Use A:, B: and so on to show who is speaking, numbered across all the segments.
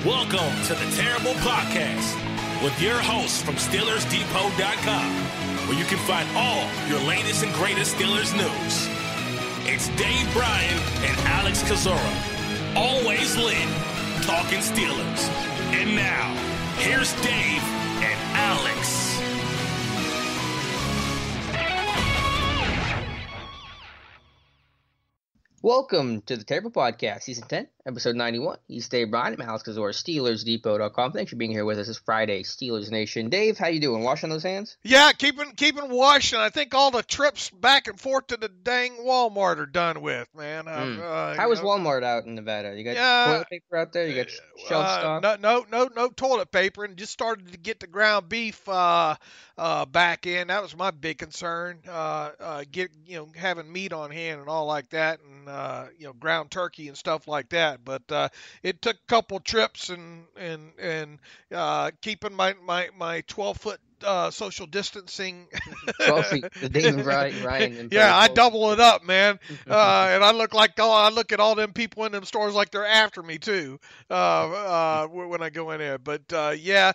A: Welcome to the Terrible Podcast with your hosts from SteelersDepot.com, where you can find all your latest and greatest Steelers news. It's Dave Bryan and Alex Kozora, always lit, talking Steelers. And now, here's Dave and Alex.
B: Welcome to the Terrible Podcast, Season 10, Episode 91. He's Dave Bryan. I'm Alex Kozora, SteelersDepot.com. Thanks for being here with us this Friday, Steelers Nation. Dave, how you doing? Washing those hands?
C: Yeah, keeping washing. I think all the trips back and forth to the dang Walmart are done with, man.
B: How was Walmart out in Nevada? You got toilet paper out there? You got shelf stock?
C: No toilet paper, and just started to get the ground beef back in. That was my big concern. Having meat on hand and all like that, and ground turkey and stuff like that. But it took a couple trips and keeping my 12-foot social distancing.
B: 12 feet, the David Ryan.
C: Yeah, I double it up, man. And I look at all them people in them stores like they're after me too when I go in there. But I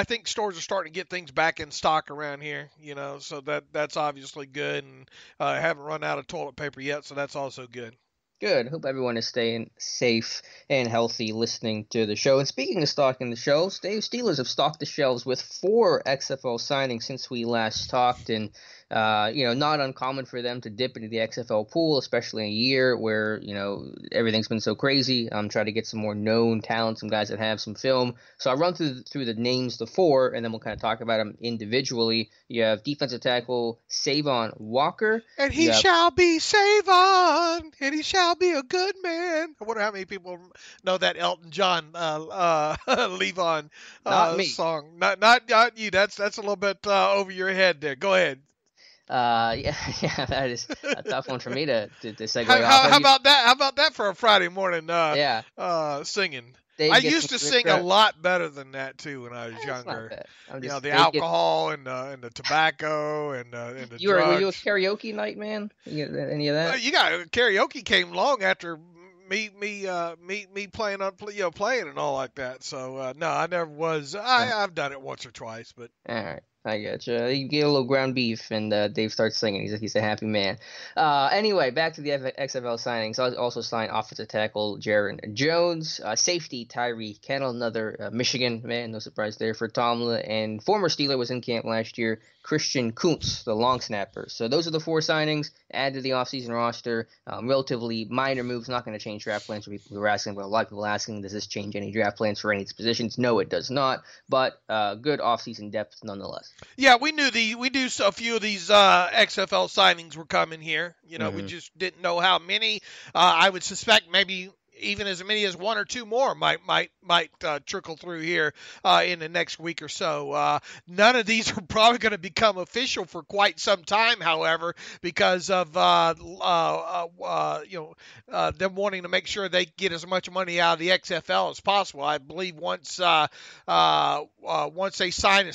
C: think stores are starting to get things back in stock around here. So that's obviously good, and I haven't run out of toilet paper yet, so that's also good.
B: Good. Hope everyone is staying safe and healthy listening to the show. And speaking of stocking the shelves, Steelers have stocked the shelves with 4 XFL signings since we last talked. And, not uncommon for them to dip into the XFL pool, especially in a year where, everything's been so crazy. Try to get some more known talent, some guys that have some film. So I'll run through the names, the 4, and then we'll kind of talk about them individually. You have defensive tackle Savon Walker.
C: And he shall be Savon, and he shall be a good man. I wonder how many people know that Elton John Levon song. Not you. That's a little bit over your head there. Go ahead.
B: That is a tough one for me to segue
C: off. How about that? How about that for a Friday morning? Singing. I used to sing a lot better than that too when I was younger. The alcohol and the tobacco and the drugs.
B: Were you a karaoke night, man? Any of that?
C: Karaoke came long after me playing and all like that. So no, I never was. I've done it once or twice, but
B: all right. I get you get a little ground beef, and Dave starts singing. He's a happy man. Anyway, back to the XFL signings. I also signed offensive tackle Jaron Jones, safety Tyree Kennel, another Michigan man, no surprise there for Tomlin, and former Steeler was in camp last year, Christian Kuntz, the long snapper. So those are the 4 signings added to the offseason roster. Relatively minor moves, not going to change draft plans for people who are asking, but a lot of people are asking, does this change any draft plans for any of these positions? No, it does not, but good offseason depth nonetheless.
C: Yeah, we knew a few of these XFL signings were coming here. We just didn't know how many. I would suspect maybe even as many as 1 or 2 more might trickle through here in the next week or so. None of these are probably going to become official for quite some time, however, because of them wanting to make sure they get as much money out of the XFL as possible. I believe once they sign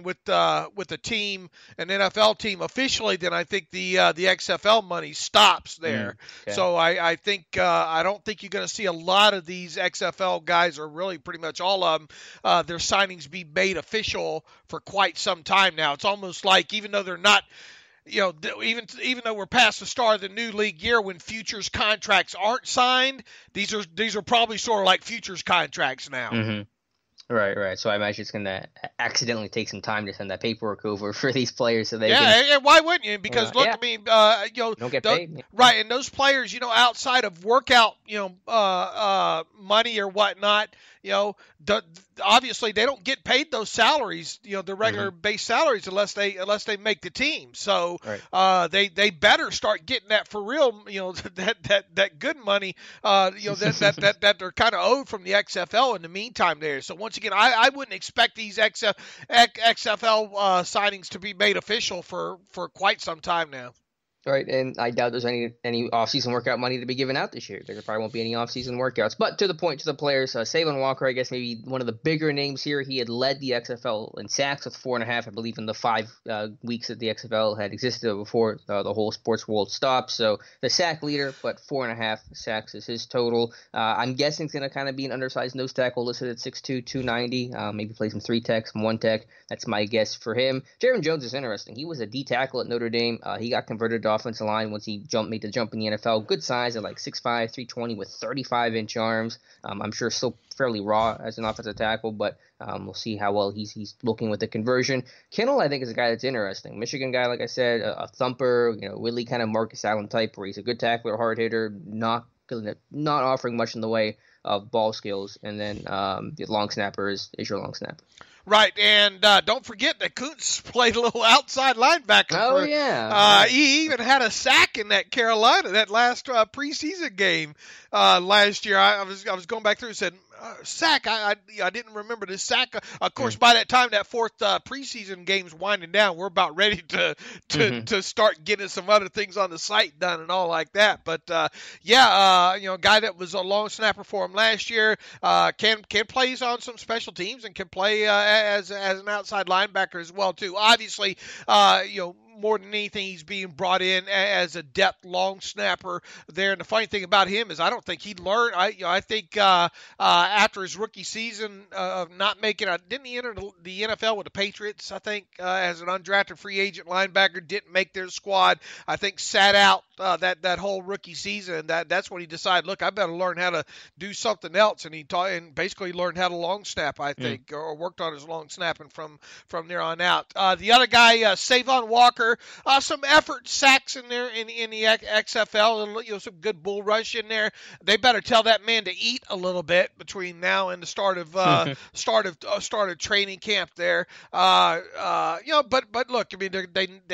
C: with a team, an NFL team officially, then I think the XFL money stops there. Okay. So I think I don't think you're going to see a lot of these XFL guys, or really pretty much all of them, their signings be made official for quite some time now. It's almost like, even though they're not, even though we're past the start of the new league year when futures contracts aren't signed, these are probably sort of like futures contracts now.
B: Mm-hmm. Right. So I imagine it's going to accidentally take some time to send that paperwork over for these players so they can...
C: Yeah, why wouldn't you? Because I mean,
B: don't get paid.
C: Right, and those players, outside of workout, money or whatnot, obviously they don't get paid those salaries, the regular base salaries unless they make the team. So they better start getting that for real, that good money, that they're kind of owed from the XFL in the meantime there. So once again, I wouldn't expect these XFL signings to be made official for quite some time now.
B: Right, and I doubt there's any off-season workout money to be given out this year. There probably won't be any off-season workouts. But to the point, to the players, Savon Walker, I guess maybe one of the bigger names here. He had led the XFL in sacks with 4.5, I believe, in the 5 weeks that the XFL had existed before the whole sports world stopped. So the sack leader, but 4.5 sacks is his total. I'm guessing it's going to kind of be an undersized nose tackle listed at 6'2", 290. Maybe play some 3-tech, some 1-tech. That's my guess for him. Jaron Jones is interesting. He was a D tackle at Notre Dame. He got converted to offensive line once he made the jump in the NFL. Good size at like 6'5", 320 with 35-inch arms. I'm sure still fairly raw as an offensive tackle, but we'll see how well he's looking with the conversion. Kittle, I think, is a guy that's interesting. Michigan guy, like I said, a thumper, really kind of Marcus Allen type, where he's a good tackler, hard hitter, not offering much in the way of ball skills. And then the long snapper is your long snapper.
C: Right, and don't forget that Kuntz played a little outside linebacker.
B: Oh, yeah.
C: He even had a sack in that Carolina, that last preseason game last year. I was going back through and said, sack. I didn't remember the sack. Of course, by that time, that 4th preseason game's winding down. We're about ready to start getting some other things on the site done and all like that. But a guy that was a long snapper for him last year can play on some special teams and can play as an outside linebacker as well too. Obviously, more than anything, he's being brought in as a depth long snapper there. And the funny thing about him is I don't think he learned. I think after his rookie season of not making it, didn't he enter the NFL with the Patriots, I think, as an undrafted free agent linebacker, didn't make their squad. I think sat out that whole rookie season. That's when he decided, look, I better learn how to do something else. And he basically learned how to long snap, I think, or worked on his long snapping from there on out. The other guy, Savon Walker, some effort sacks in there in the XFL, some good bull rush in there. They better tell that man to eat a little bit between now and the start of training camp there. But look, I mean,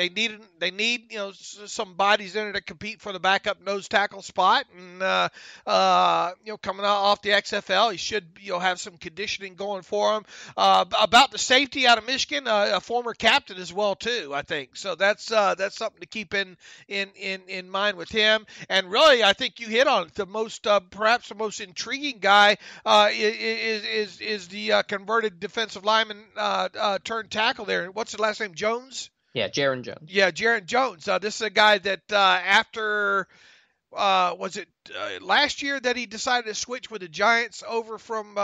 C: they need some bodies in there to compete for the backup nose tackle spot, and coming off the XFL, he should have some conditioning going for him. About the safety out of Michigan, a former captain as well too, I think. So that's something to keep in mind with him. And really, I think you hit on it. Perhaps the most intriguing guy is the converted defensive lineman turned tackle there. What's the last name? Jones?
B: Yeah, Jaron Jones.
C: Yeah, Jaron Jones. This is a guy that after was it last year that he decided to switch with the Giants over from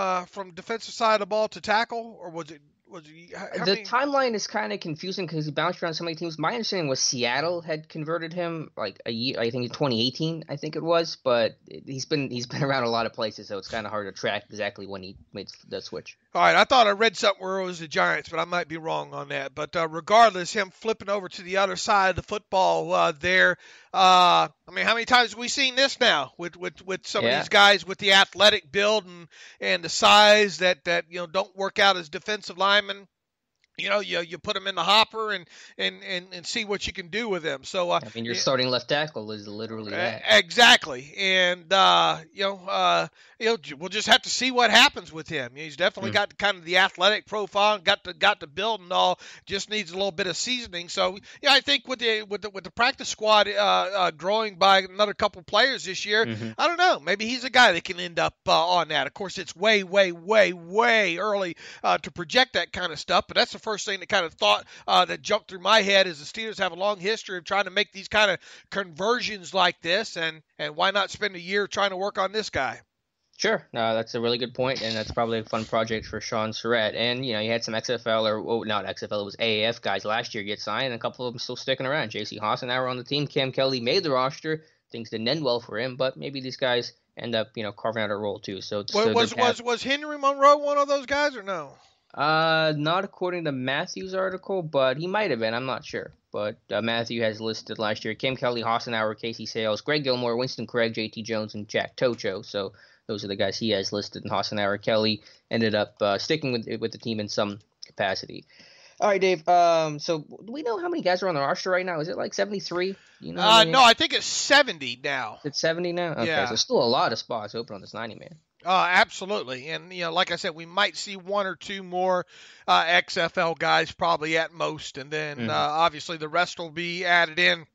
C: defensive side of the ball to tackle, or was it?
B: Timeline is kind of confusing because he bounced around so many teams. My understanding was Seattle had converted him like a year, I think in 2018, I think it was. But he's been around a lot of places, so it's kind of hard to track exactly when he made that switch.
C: All right, I thought I read something where it was the Giants, but I might be wrong on that. But regardless, him flipping over to the other side of the football there. I mean, how many times have we seen this now with some of these guys with the athletic build and the size that don't work out as defensive linemen? You put them in the hopper and see what you can do with them. So
B: I mean, your starting left tackle is literally that.
C: Exactly, and we'll just have to see what happens with him. He's definitely got kind of the athletic profile, got the build and all. Just needs a little bit of seasoning. So I think with the practice squad growing by another couple players this year, I don't know. Maybe he's a guy that can end up on that. Of course, it's way early to project that kind of stuff, but that's the first thing that kind of thought that jumped through my head is the Steelers have a long history of trying to make these kind of conversions like this, and why not spend a year trying to work on this guy?
B: Sure. That's a really good point, and that's probably a fun project for Sean Surratt. And, you had some XFL, not XFL, it was AAF guys last year get signed, and a couple of them still sticking around. J.C. Hassenauer on the team. Cam Kelly made the roster. Things didn't end well for him, but maybe these guys end up, carving out a role too. So
C: was Henry Monroe one of those guys or no?
B: Not according to Matthew's article, but he might have been. I'm not sure. But Matthew has listed last year Cam Kelly, Hassenauer, Casey Sales, Greg Gilmore, Winston Craig, J.T. Jones, and Jack Tocho. So those are the guys he has listed. And Hassenauer, Kelly ended up sticking with the team in some capacity. All right, Dave. So do we know how many guys are on the roster right now? Is it like 73?
C: No, I think it's 70 now.
B: It's 70 now? Okay,
C: yeah.
B: So still a lot of spots open on this 90-man.
C: Absolutely. And, like I said, we might see one or two more XFL guys probably at most. And then, obviously, the rest will be added in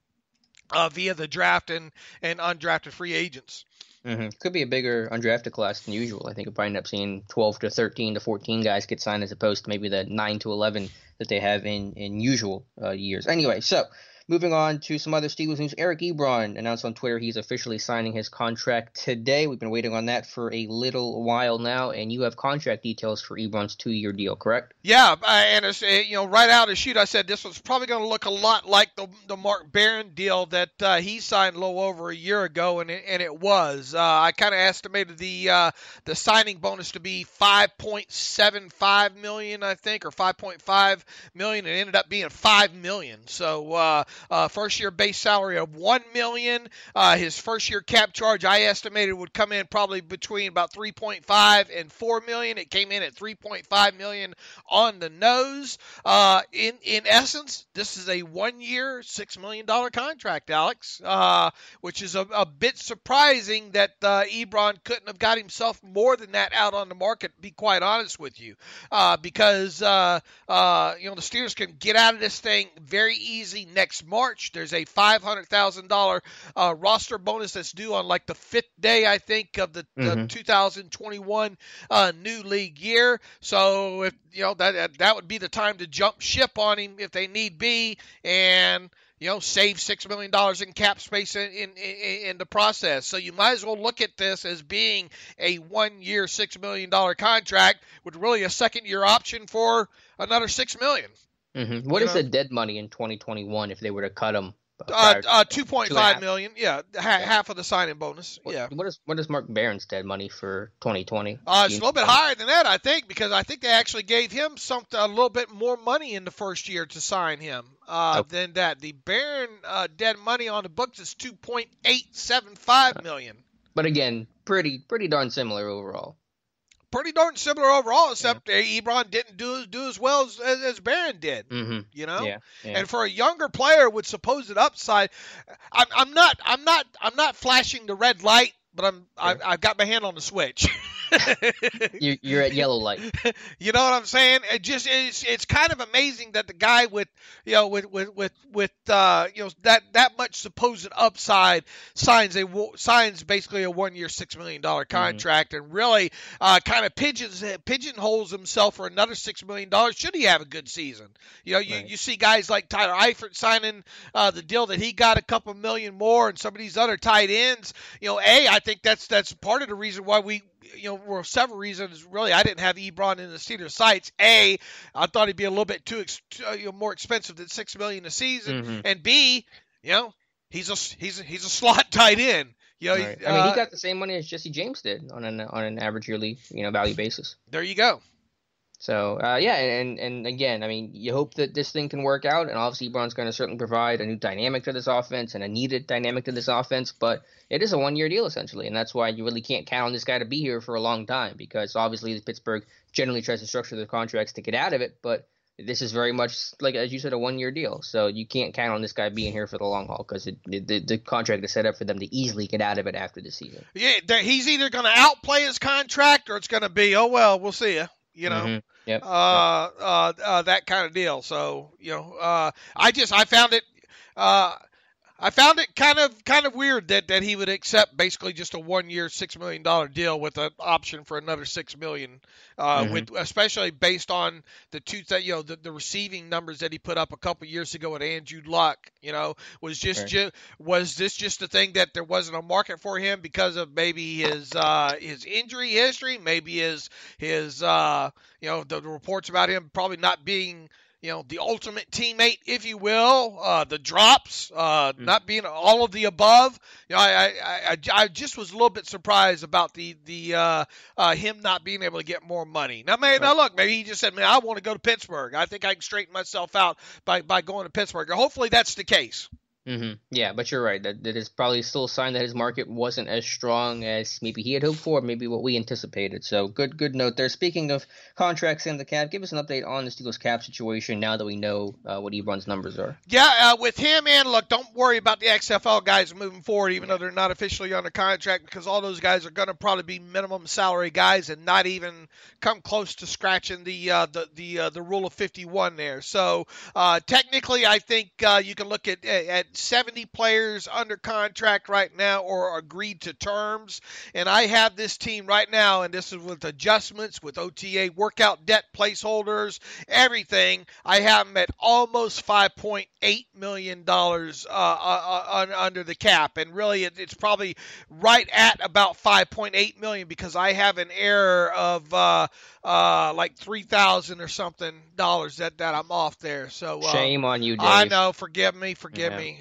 C: via the draft and undrafted free agents.
B: Could be a bigger undrafted class than usual. I think we'll probably end up seeing 12 to 13 to 14 guys get signed as opposed to maybe the 9 to 11 that they have in usual years. Anyway, so moving on to some other Steelers news. Eric Ebron announced on Twitter he's officially signing his contract today. We've been waiting on that for a little while now, and you have contract details for Ebron's 2-year deal, correct?
C: Yeah, and it's, right out of the chute, I said this was probably going to look a lot like the Mark Barron deal that he signed a little over a year ago, and it was. I kind of estimated the signing bonus to be $5.75 million, I think, or $5.5 million. It ended up being $5 million. So first year base salary of $1 million. His first year cap charge I estimated would come in probably between about $3.5 and $4 million. It came in at $3.5 million on the nose. In essence, this is a 1-year, $6 million contract, Alex, which is a bit surprising that Ebron couldn't have got himself more than that out on the market, to be quite honest with you, because the Steelers can get out of this thing very easy next March. There's a $500,000 roster bonus that's due on like the 5th day, I think, of the 2021 new league year. So if that would be the time to jump ship on him if they need be, and save $6 million in cap space in the process. So you might as well look at this as being a 1-year, $6 million contract with really a second-year option for another $6 million.
B: What is the dead money in 2021 if they were to cut him?
C: $2.5 million. Yeah, half of the signing bonus. Yeah.
B: What is Mark Barron's dead money for 2020?
C: It's a little bit higher than that, I think, because I think they actually gave him a little bit more money in the first year to sign him than that. The Barron dead money on the books is $2.875 million.
B: But again, pretty darn similar overall.
C: Pretty darn similar overall, except Ebron didn't do as well as Barron did.
B: Yeah.
C: And for a younger player with supposed upside, I'm not flashing the red light, but I've got my hand on the switch.
B: You're at yellow light.
C: You know what I'm saying? It's kind of amazing that the guy with that much supposed upside signs basically a 1-year, $6 million contract, and really kind of pigeonholes himself for another $6 million. Should he have a good season? You see guys like Tyler Eifert signing the deal that he got, a couple million more, and some of these other tight ends. I think that's part of the reason why for several reasons, really, I didn't have Ebron in the Steelers' sights. A, I thought he'd be a little bit too more expensive than $6 million a season, and B, he's a slot tight end.
B: Right. He got the same money as Jesse James did on an average yearly value basis.
C: There you go.
B: So, and again, you hope that this thing can work out, and obviously Ebron's going to certainly provide a new dynamic to this offense and a needed dynamic to this offense, but it is a 1-year deal essentially, and that's why you really can't count on this guy to be here for a long time, because obviously Pittsburgh generally tries to structure their contracts to get out of it, but this is very much, like as you said, a 1-year deal, so you can't count on this guy being here for the long haul, because the contract is set up for them to easily get out of it after the season. Yeah,
C: he's either going to outplay his contract, or it's going to be, oh well, we'll see ya.
B: Yep.
C: That kind of deal. So, I found it kind of weird that he would accept basically just a 1-year, $6 million deal with an option for another $6 million, with especially based on the receiving numbers that he put up a couple years ago with Andrew Luck. Was this just the thing that there wasn't a market for him because of maybe his injury history, maybe his the reports about him probably not being the ultimate teammate, if you will, the drops, not being all of the above. I just was a little bit surprised about the him not being able to get more money. Now, look, maybe he just said, I want to go to Pittsburgh. I think I can straighten myself out by going to Pittsburgh. Hopefully that's the case.
B: Yeah, but you're right. That is probably still a sign that his market wasn't as strong as maybe he had hoped for, maybe what we anticipated. So good note there. Speaking of contracts and the cap, give us an update on the Steelers cap situation now that we know what Ebron's numbers are.
C: Yeah, with him, and look, don't worry about the XFL guys moving forward, even though they're not officially under contract, because all those guys are going to probably be minimum salary guys and not even come close to scratching the rule of 51 there. So technically, I think you can look at 70 players under contract right now or agreed to terms. And I have this team right now, and this is with adjustments, with OTA workout debt placeholders, everything. I have them at almost $5.8 million under the cap. And really, it's probably right at about $5.8 million because I have an error of like $3,000 or something that I'm off there. So
B: shame on you, Dave.
C: I know. Forgive me.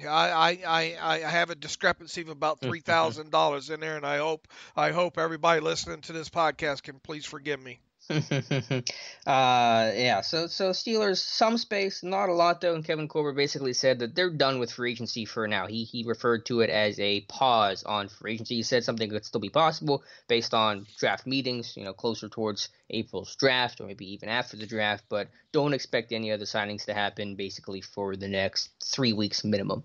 C: I have a discrepancy of about $3,000 in there, and I hope everybody listening to this podcast can please forgive me.
B: So Steelers, some space, not a lot though, and Kevin Colbert basically said that they're done with free agency for now. He referred to it as a pause on free agency. He said something could still be possible based on draft meetings, closer towards April's draft or maybe even after the draft, but don't expect any other signings to happen basically for the next 3 weeks minimum.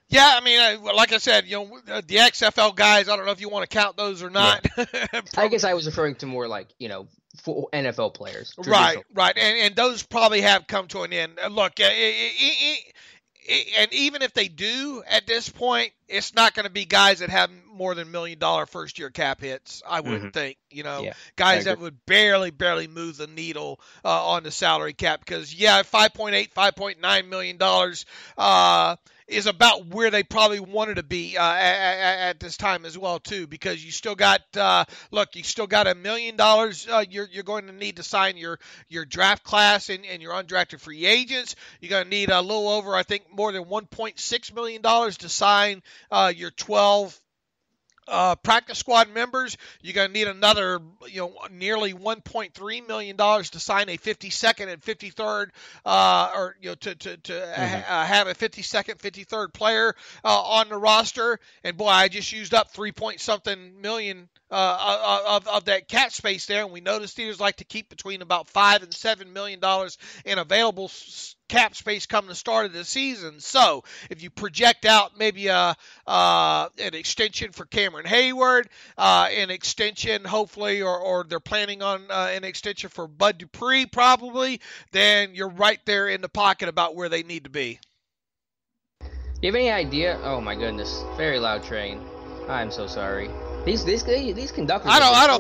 C: Yeah, I mean, like I said, the XFL guys, I don't know if you want to count those or not.
B: Yeah. I guess I was referring to more like, for NFL players.
C: Right. And those probably have come to an end. Look, and even if they do at this point, it's not going to be guys that have more than $1 million first-year cap hits, I wouldn't think. Guys that would barely move the needle on the salary cap because, $5.8, $5.9 million is about where they probably wanted to be at this time as well, too, because you still got, you still got $1 million you're going to need to sign your draft class and your undrafted free agents. You're going to need a little over, I think, more than $1.6 million to sign your 12 practice squad members. You're going to need another, nearly $1.3 million to sign a 52nd and 53rd, have a 52nd, 53rd player on the roster. And boy, I just used up 3-point-something million of that cap space there. And we know the Steelers like to keep between about $5 and $7 million in available cap space come the start of the season. So if you project out maybe an extension for Cameron Hayward, an extension hopefully, or they're planning on an extension for Bud Dupree probably, then you're right there in the pocket about where they need to be.
B: Do you have any idea? Oh my goodness, very loud train. I'm so sorry. These conductors.
C: I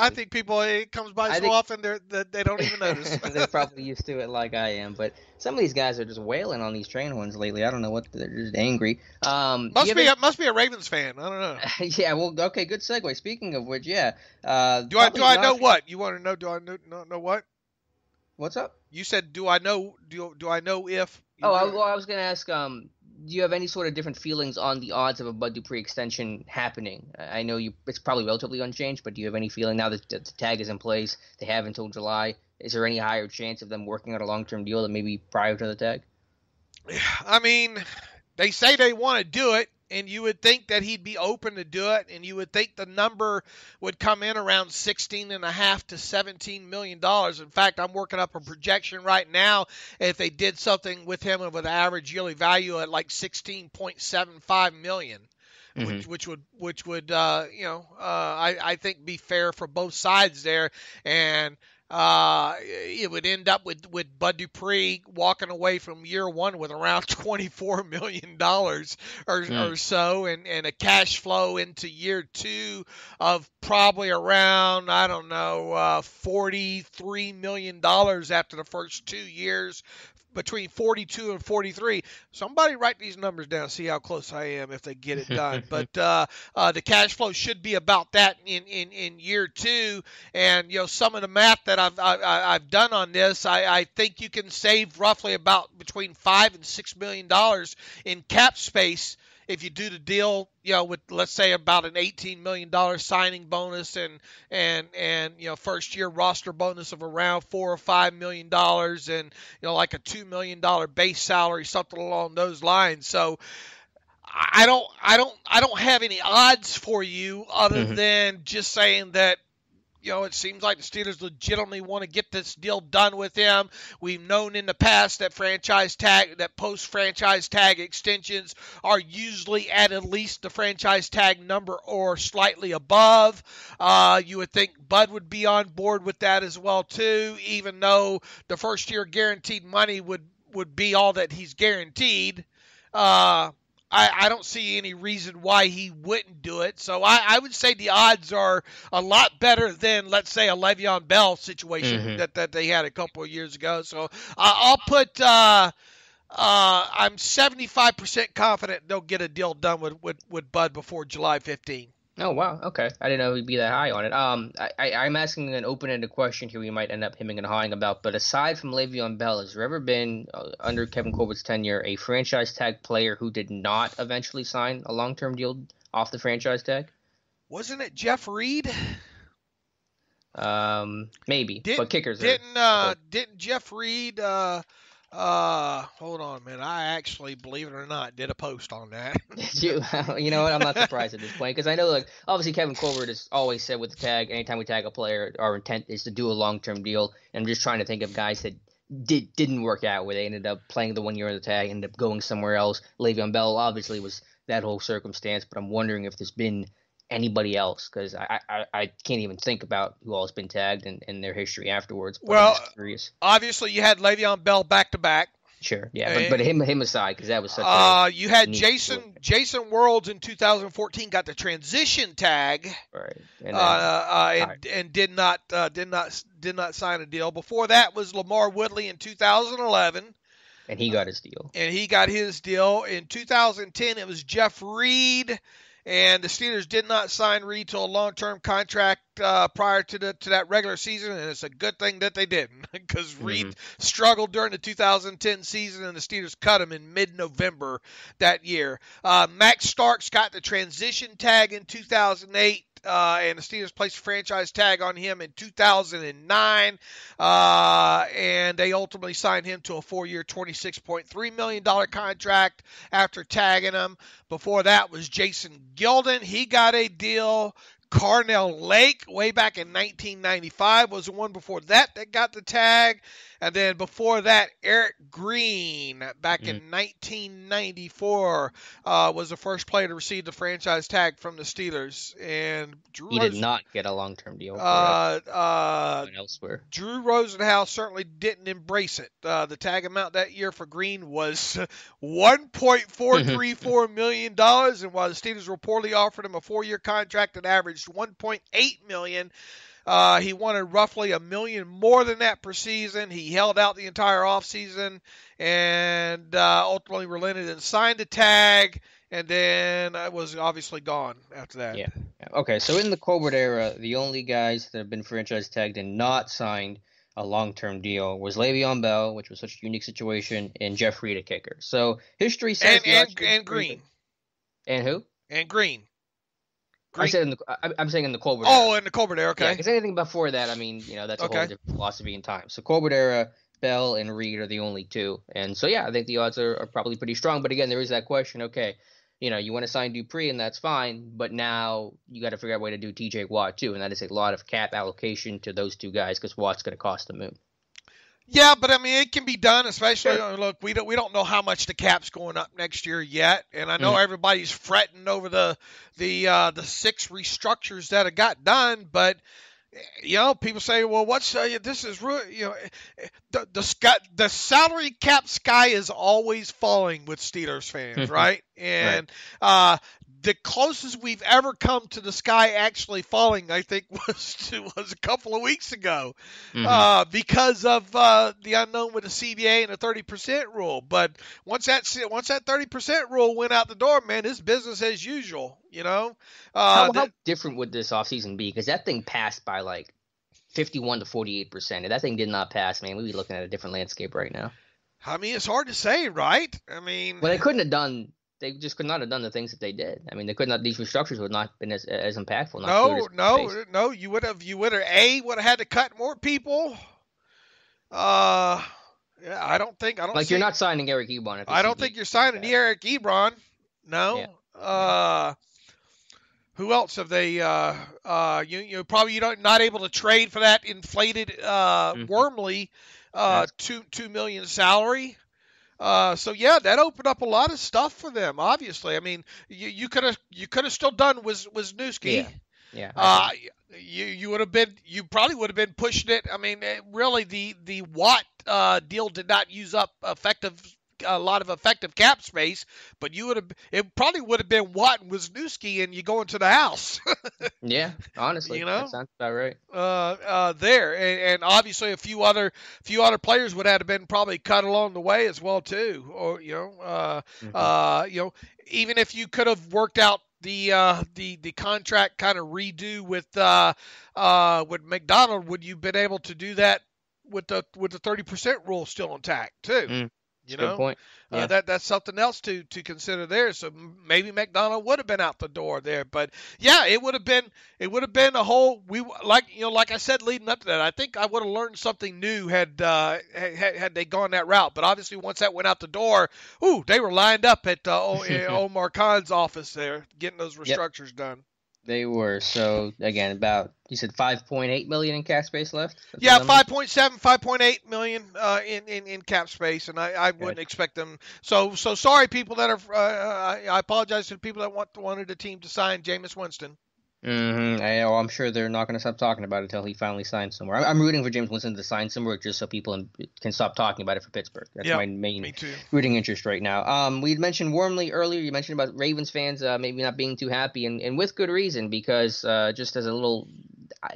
C: think people. It comes by so often they don't even notice.
B: They're probably used to it like I am. But some of these guys are just wailing on these train horns lately. I don't know what they're just angry.
C: Must be a Ravens fan. I don't know.
B: Yeah. Well. Okay. Good segue. Speaking of which, yeah.
C: Do I know what you want to know? Do I know what?
B: What's up?
C: You said, do I know? Do I know if?
B: I was going to ask. Do you have any sort of different feelings on the odds of a Bud Dupree extension happening? I know it's probably relatively unchanged, but do you have any feeling now that the tag is in place, they have until July, is there any higher chance of them working out a long-term deal than maybe prior to the tag?
C: I mean, they say they want to do it, and you would think that he'd be open to do it, and you would think the number would come in around $16.5 to $17 million. In fact, I'm working up a projection right now. If they did something with him with an average yearly value at like $16.75 million, which would I think be fair for both sides there, and it would end up with Bud Dupree walking away from year one with around $24 million or so, and a cash flow into year two of probably around, I don't know, $43 million after the first 2 years. Between 42 and 43. Somebody write these numbers down, see how close I am if they get it done. But the cash flow should be about that in year two. And some of the math that I've done on this, I think you can save roughly about between $5 and $6 million in cap space if you do the deal, with, let's say, about an $18 million signing bonus and first year roster bonus of around $4 or $5 million and, like a $2 million base salary, something along those lines. So I don't have any odds for you other than just saying that, it seems like the Steelers legitimately want to get this deal done with him. We've known in the past that post-franchise tag extensions are usually at least the franchise tag number or slightly above. You would think Bud would be on board with that as well, too, even though the first-year guaranteed money would be all that he's guaranteed. I don't see any reason why he wouldn't do it. So I would say the odds are a lot better than, let's say, a Le'Veon Bell situation that they had a couple of years ago. So I'll put I'm 75% confident they'll get a deal done with Bud before July 15.
B: Oh, wow. Okay. I didn't know he'd be that high on it. I'm asking an open-ended question here we might end up hemming and hawing about, but aside from Le'Veon Bell, has there ever been, under Kevin Colbert's tenure, a franchise tag player who did not eventually sign a long-term deal off the franchise tag?
C: Wasn't it Jeff Reed?
B: Maybe, but kickers
C: didn't Jeff Reed hold on, man. I actually, believe it or not, did a post on that.
B: Did you? You know what? I'm not surprised at this point because I know, like, obviously Kevin Colbert has always said with the tag, anytime we tag a player, our intent is to do a long-term deal. And I'm just trying to think of guys that didn't work out where they ended up playing the 1 year of the tag, ended up going somewhere else. Le'Veon Bell obviously was that whole circumstance, but I'm wondering if there's been anybody else because I can't even think about who all has been tagged and their history afterwards.
C: Well, obviously you had Le'Veon Bell back-to-back.
B: Sure, yeah, but him aside because that was such a
C: you had Jason Worlds in 2014 got the transition tag,
B: right,
C: and did not sign a deal. Before that was Lamar Woodley in 2011.
B: And he got his deal.
C: In 2010, it was Jeff Reed. And the Steelers did not sign Reed to a long-term contract prior to that regular season, and it's a good thing that they didn't because Reed struggled during the 2010 season, and the Steelers cut him in mid-November that year. Max Starks got the transition tag in 2008. And the Steelers placed a franchise tag on him in 2009, and they ultimately signed him to a 4-year, $26.3 million contract after tagging him. Before that was Jason Gilden. He got a deal. Carnell Lake, way back in 1995, was the one before that got the tag. And then before that, Eric Green, back in 1994, was the first player to receive the franchise tag from the Steelers. And
B: he did not get a long-term deal elsewhere.
C: Drew Rosenhaus certainly didn't embrace it. The tag amount that year for Green was $1.434 million, and while the Steelers reportedly offered him a 4-year contract that averaged $1.8 million, he wanted roughly $1 million more than that per season. He held out the entire offseason and ultimately relented and signed the tag, and then was obviously gone after that.
B: Yeah. Okay, so in the Colbert era, the only guys that have been franchise tagged and not signed a long-term deal was Le'Veon Bell, which was such a unique situation, and Jeff Reed, a kicker. So history says...
C: And Green.
B: And who?
C: And Green.
B: I'm saying in the Colbert era.
C: Oh, in the Colbert era, okay.
B: Yeah, because anything before that, I mean, that's a whole different philosophy and time. So Colbert era, Bell and Reed are the only two. And so, yeah, I think the odds are probably pretty strong. But again, there is that question, okay, you want to sign Dupree, and that's fine, but now you got to figure out a way to do TJ Watt, too, and that is a lot of cap allocation to those two guys because Watt's going to cost the moon.
C: Yeah, but I mean, it can be done, especially, look, we don't know how much the cap's going up next year yet, and I know everybody's fretting over the 6 restructures that have got done, but people say, well, this is the salary cap sky is always falling with Steelers fans, right? And the closest we've ever come to the sky actually falling, I think, was a couple of weeks ago, because of the unknown with the CBA and the 30% rule. But once that 30% rule went out the door, man, it's business as usual.
B: How different would this offseason be? Because that thing passed by like 51 to 48%. If that thing did not pass, man, we'd be looking at a different landscape right now.
C: I mean, it's hard to say, right? I mean,
B: well, they just could not have done the things that they did. I mean, these restructures would not have been as impactful.
C: No. You would have had to cut more people. I don't think
B: you're not signing Eric Ebron.
C: I don't think you're signing Eric Ebron. No. Yeah. Who else have they? Probably not able to trade for that inflated Wormley $2 million salary. So yeah, that opened up a lot of stuff for them. Obviously, I mean, you could have still done Wisniewski.
B: Yeah.
C: You probably would have been pushing it. I mean, really, the Watt deal did not use up effective of effective cap space, but it probably would have been Watt and Wisniewski, and you go into the house.
B: Yeah, honestly, that sounds about right.
C: There, and obviously a few other players would have been probably cut along the way as well too, or even if you could have worked out the contract kind of redo with McDonald, would you been able to do that with the 30% rule still intact too?
B: Good point. Yeah.
C: That's something else to consider there. So maybe McDonald would have been out the door there, but yeah, it would have been a whole. Like I said leading up to that, I think I would have learned something new had they gone that route. But obviously, once that went out the door, they were lined up at Omar Khan's office there getting those restructures done.
B: They were. So again, you said 5.8 million in cap space left?
C: Yeah, 5.7, 5.8 million in cap space, and I wouldn't expect them. So sorry, people that are. I apologize to the people that wanted the team to sign Jameis Winston.
B: I'm sure they're not going to stop talking about it until he finally signs somewhere. I'm rooting for James Winston to sign somewhere just so people can stop talking about it for Pittsburgh. That's my main rooting interest right now. We mentioned Wormley earlier. You mentioned about Ravens fans maybe not being too happy, and with good reason, because just as a little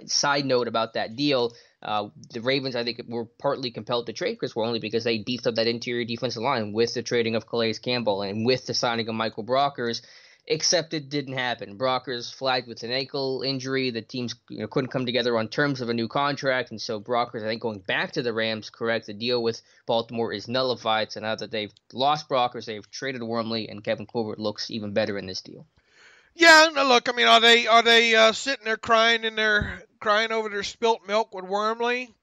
B: side note about that deal, the Ravens, I think, were partly compelled to trade Chris Wormley because they beefed up that interior defensive line with the trading of Calais Campbell and with the signing of Michael Brockers. Except it didn't happen. Brockers flagged with an ankle injury. The teams couldn't come together on terms of a new contract, and so Brockers, I think, going back to the Rams, correct, the deal with Baltimore is nullified. So now that they've lost Brockers, they've traded Wormley, and Kevin Colbert looks even better in this deal.
C: Yeah, no, look, I mean, are they sitting there crying over their spilt milk with Wormley?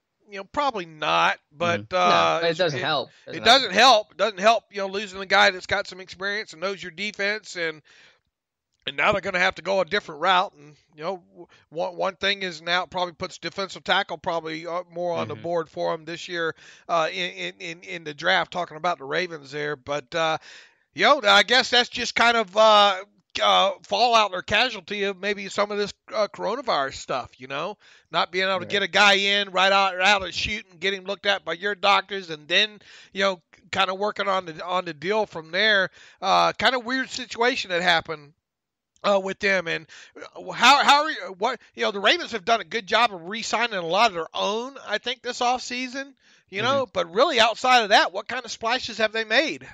C: Probably not, but
B: no, it doesn't help.
C: It doesn't help. It doesn't help, losing a guy that's got some experience and knows your defense, and now they're going to have to go a different route. And, one thing is now it probably puts defensive tackle probably more on the board for them this year in the draft, talking about the Ravens there. But, I guess that's just kind of fallout or casualty of maybe some of this coronavirus stuff, not being able to get a guy in right out of the chute and get him looked at by your doctors, and then, kind of working on the deal from there. Kind of weird situation that happened with them. And the Ravens have done a good job of re-signing a lot of their own, I think, this offseason, but really outside of that, what kind of splashes have they made?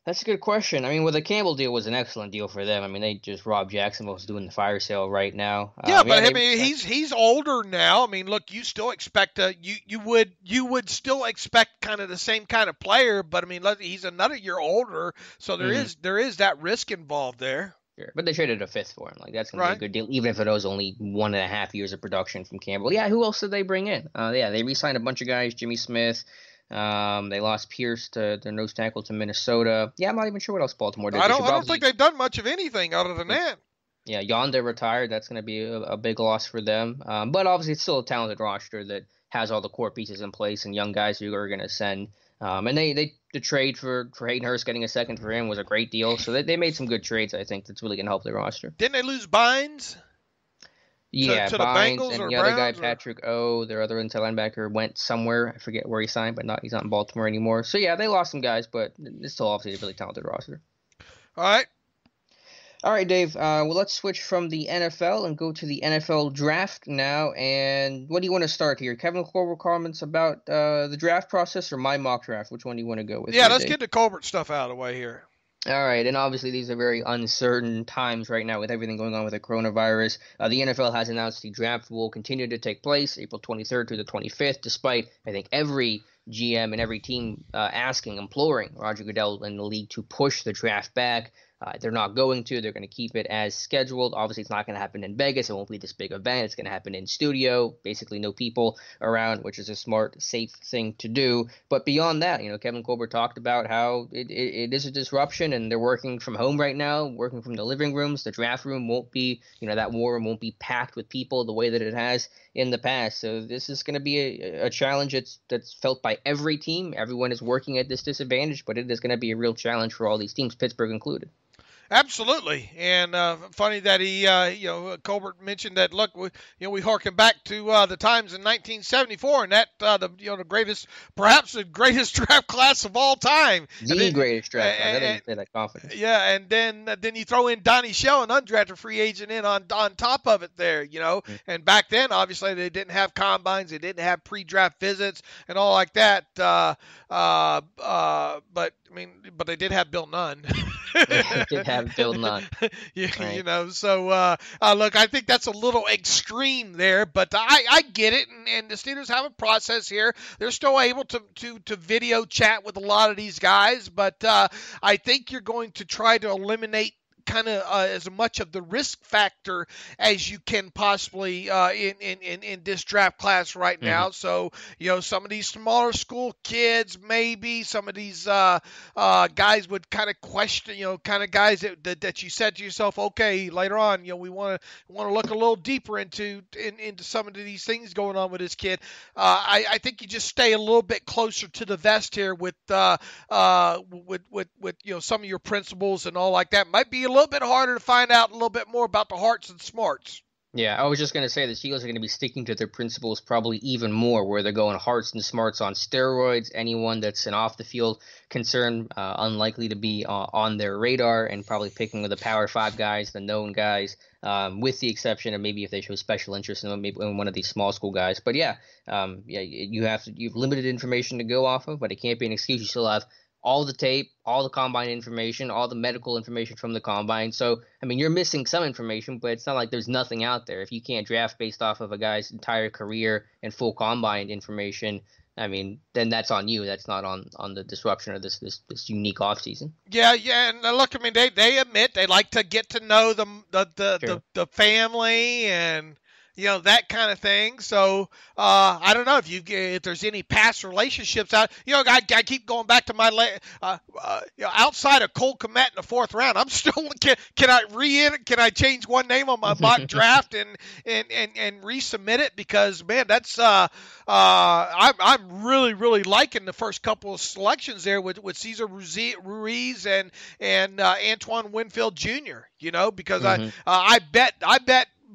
B: That's a good question. I mean, the Campbell deal was an excellent deal for them. I mean, they just Rob Jacksonville's doing the fire sale right now.
C: He's older now. I mean, look, you still expect you would still expect kind of the same kind of player, but I mean, he's another year older, so there is that risk involved there.
B: Sure. But they traded a fifth for him. That's going to be a good deal, even if it was only 1.5 years of production from Campbell. Yeah, who else did they bring in? They re-signed a bunch of guys, Jimmy Smith. They lost Pierce to their nose tackle to Minnesota. Yeah, I'm not even sure what else Baltimore did.
C: I don't think they've done much of anything other than that.
B: Yeah, Yonder retired. That's going to be a big loss for them. But obviously it's still a talented roster that has all the core pieces in place and young guys who are going to send. And the trade for Hayden Hurst, getting a second for him, was a great deal. So they made some good trades, I think, that's really going to help their roster.
C: Didn't they lose Bynes?
B: Yeah,
C: to
B: Bynes
C: the Bengals
B: and
C: or
B: the other guy,
C: Browns,
B: Patrick O, their other inside linebacker, went somewhere. I forget where he signed, but he's not in Baltimore anymore. So, yeah, they lost some guys, but it's still obviously a really talented roster.
C: All
B: right, Dave. Let's switch from the NFL and go to the NFL draft now. And what do you want to start here? Kevin Colbert comments about the draft process or my mock draft? Which one do you want to go with?
C: Yeah, let's get the Colbert stuff out of the way here.
B: All right, and obviously these are very uncertain times right now with everything going on with the coronavirus. The NFL has announced the draft will continue to take place April 23rd to the 25th, despite, I think, every GM and every team imploring Roger Goodell and the league to push the draft back. They're not going to. They're going to keep it as scheduled. Obviously, it's not going to happen in Vegas. It won't be this big event. It's going to happen in studio, basically no people around, which is a smart, safe thing to do. But beyond that, Kevin Colbert talked about how it is a disruption, and they're working from home right now, working from the living rooms. The draft room won't be, that war room won't be packed with people the way that it has in the past. So this is going to be a challenge that's felt by every team. Everyone is working at this disadvantage, but it is going to be a real challenge for all these teams, Pittsburgh included.
C: Absolutely, and funny that he, Colbert mentioned that. Look, we harken back to the times in 1974, and that the greatest, perhaps the greatest draft class of all time.
B: The greatest draft class. I didn't say that confidence.
C: Yeah, and then you throw in Donnie Shell, an undrafted free agent, in on top of it there, Mm-hmm. And back then, obviously, they didn't have combines, they didn't have pre-draft visits and all like that. But they did have Bill Nunn.
B: They did have Bill Nunn.
C: Right. So look, I think that's a little extreme there, but I get it, and the Steelers have a process here. They're still able to video chat with a lot of these guys, but I think you're going to try to eliminate kind of as much of the risk factor as you can possibly in this draft class right now. So, some of these smaller school kids, maybe some of these guys would kind of question, kind of guys that you said to yourself, okay, later on, we want to look a little deeper into some of these things going on with this kid. I think you just stay a little bit closer to the vest here with some of your principles and all like that. Might be a little bit harder to find out a little bit more about the hearts and smarts.
B: Yeah, I was just going to say the Steelers are going to be sticking to their principles probably even more, where they're going hearts and smarts on steroids. Anyone that's an off-the-field concern, unlikely to be on their radar, and probably picking with the Power 5 guys, the known guys, with the exception of maybe if they show special interest in maybe in one of these small school guys. But you've limited information to go off of, but it can't be an excuse. You still have all the tape, all the combine information, all the medical information from the combine. So, you're missing some information, but it's not like there's nothing out there. If you can't draft based off of a guy's entire career and full combine information, then that's on you. That's not on the disruption of this unique offseason.
C: Yeah, and look, they admit they like to get to know the family and that kind of thing. So I don't know if there's any past relationships out. I keep going back to my outside of Cole Kmet in the 4th round. I'm still can I change one name on my mock draft and resubmit it, because man, that's I'm really liking the first couple of selections there with Cesar Ruiz and Antoine Winfield Jr. Because I bet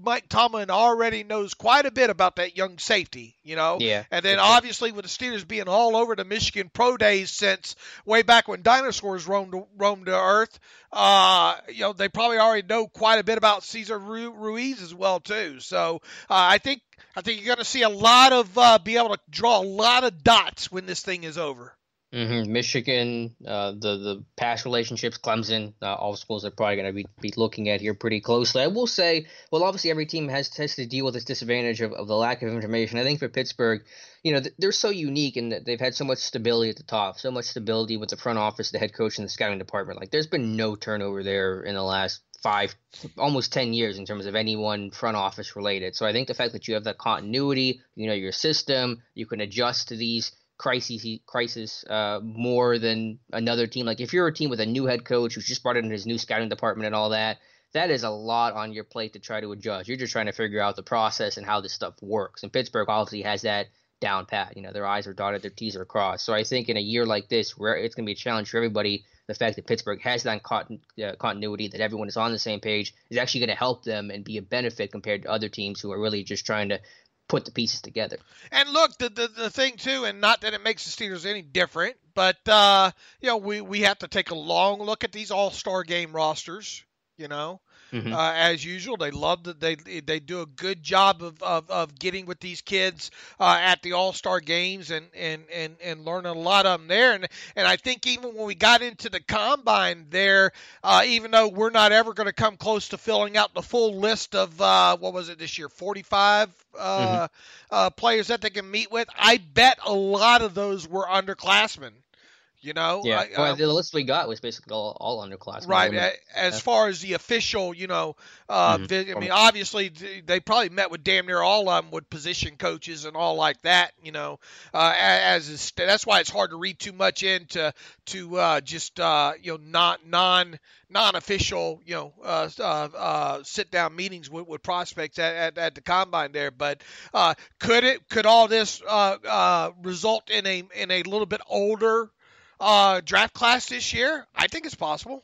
C: Mike Tomlin already knows quite a bit about that young safety,
B: Yeah.
C: And then obviously with the Steelers being all over the Michigan Pro Days since way back when dinosaurs roamed the earth, they probably already know quite a bit about Cesar Ruiz as well too. So I think you're going to see a lot of be able to draw a lot of dots when this thing is over.
B: Michigan, the past relationships, Clemson, all schools are probably going to be looking at here pretty closely. I will say, well, obviously every team has to deal with this disadvantage of the lack of information. I think for Pittsburgh, they're so unique in that they've had so much stability at the top, so much stability with the front office, the head coach, and the scouting department. Like, there's been no turnover there in the last 5, almost 10 years in terms of anyone front office related. So I think the fact that you have that continuity, your system, you can adjust to these crisis more than another team. Like, if you're a team with a new head coach who's just brought in his new scouting department and all that, that is a lot on your plate to try to adjust. You're just trying to figure out the process and how this stuff works. And Pittsburgh obviously has that down pat. Their I's are dotted, their T's are crossed. So I think in a year like this, where it's going to be a challenge for everybody, the fact that Pittsburgh has that continuity, that everyone is on the same page, is actually going to help them and be a benefit compared to other teams who are really just trying to put the pieces together.
C: And look, the thing too, and not that it makes the Steelers any different, but we have to take a long look at these all-star game rosters. As usual, they love that they do a good job of getting with these kids at the All-Star games and learning a lot of them there. And I think even when we got into the combine there, even though we're not ever going to come close to filling out the full list of what was it this year, 45 players that they can meet with, I bet a lot of those were underclassmen.
B: Yeah. The list we got was basically all underclassmen.
C: Right. As far as the official, obviously they probably met with damn near all of them with position coaches and all like that. That's why it's hard to read too much into just non-official, sit down meetings with prospects at the combine there. But could all this result in a little bit older draft class this year? I think it's possible.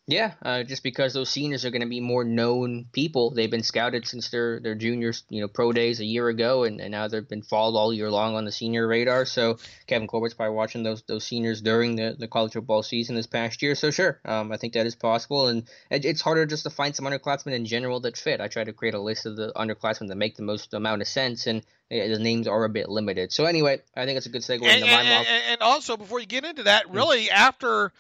B: Yeah, just because those seniors are going to be more known people. They've been scouted since their juniors, pro days a year ago, and now they've been followed all year long on the senior radar. So Kevin Colbert's probably watching those seniors during the college football season this past year. So sure, I think that is possible, and it's harder just to find some underclassmen in general that fit. I try to create a list of the underclassmen that make the most amount of sense, and the names are a bit limited. So anyway, I think it's a good segue into my mock.
C: And also, before you get into that, really after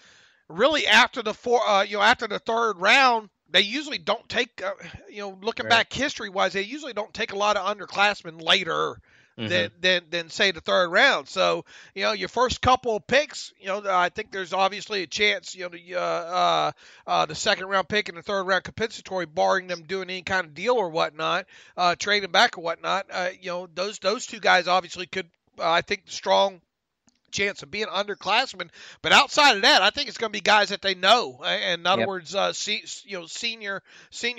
C: the third round, they usually don't take, looking back history-wise, they usually don't take a lot of underclassmen later than say the third round. So, your first couple of picks, I think there's obviously a chance, the second round pick and the third round compensatory, barring them doing any kind of deal or whatnot, trading back or whatnot, those two guys obviously could, I think, strong chance of being underclassmen, but outside of that, I think it's going to be guys that they know. In other words, senior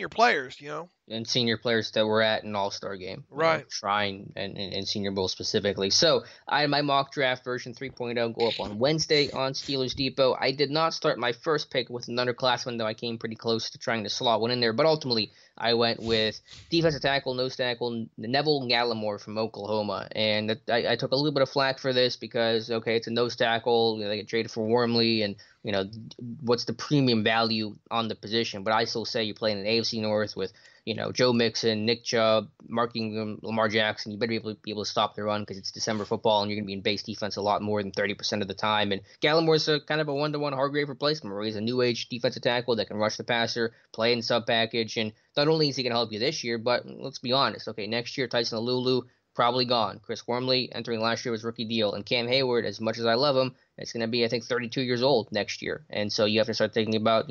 C: players,
B: and senior players that were at an all-star game,
C: right?
B: Shrine and Senior Bowl specifically. So I had my mock draft version 3.0 go up on Wednesday on Steelers Depot. I did not start my first pick with an underclassman, though I came pretty close to trying to slot one in there, but ultimately I went with defensive tackle, nose tackle, Neville Gallimore from Oklahoma. And I took a little bit of flack for this because, okay, it's a nose tackle. They get traded for Wormley, and, what's the premium value on the position? But I still say you're playing in the AFC North with, Joe Mixon, Nick Chubb, Mark Ingram, Lamar Jackson. You better be able to stop the run because it's December football and you're going to be in base defense a lot more than 30% of the time. And Gallimore's a kind of a one-to-one Hargrave replacement where he's a new age defensive tackle that can rush the passer, play in sub package. And not only is he going to help you this year, but let's be honest. Okay, next year, Tyson Alulu probably gone. Chris Wormley entering last year was rookie deal. And Cam Hayward, as much as I love him, it's going to be, I think, 32 years old next year. And so you have to start thinking about,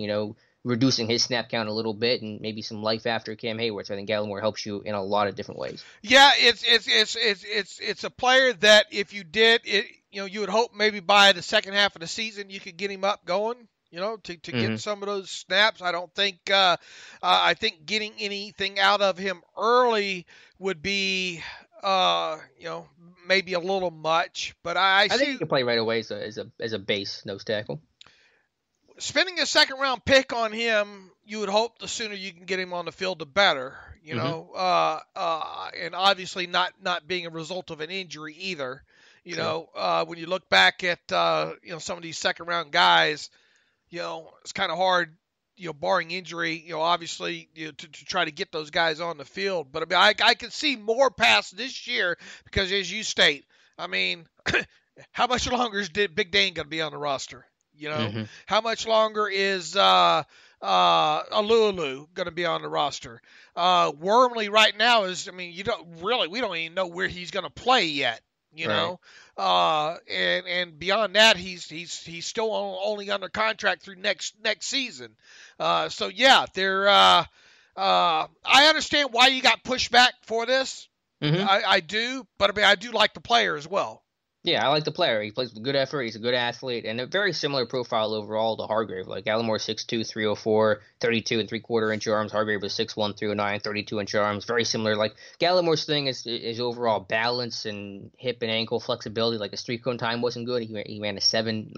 B: reducing his snap count a little bit and maybe some life after Cam Hayward. So I think Gallimore helps you in a lot of different ways.
C: Yeah, it's a player that if you did it, you would hope maybe by the second half of the season you could get him up going. To get some of those snaps. I don't think I think getting anything out of him early would be maybe a little much. But I
B: think he can play right away as a base nose tackle.
C: Spending a second round pick on him, you would hope the sooner you can get him on the field, the better. And obviously not being a result of an injury either. When you look back at some of these second round guys, it's kind of hard, barring injury, obviously, to try to get those guys on the field. But I mean, I can see more past this year because, as you state, I mean, how much longer is Big Dane going to be on the roster? How much longer is Alulu going to be on the roster? Wormley right now is, we don't even know where he's going to play yet. And beyond that, he's still only under contract through next season. So yeah, I understand why you got pushback for this. I do, but I do like the player as well.
B: Yeah, I like the player. He plays with good effort. He's a good athlete, and a very similar profile overall to Hargrave. Like Gallimore, 6'2", 304, 32 and 3/4-inch arms. Hargrave was 6'1", 309, 32-inch arms. Very similar. Like Gallimore's thing is overall balance and hip and ankle flexibility. Like his 3-cone time wasn't good. He ran a 7.97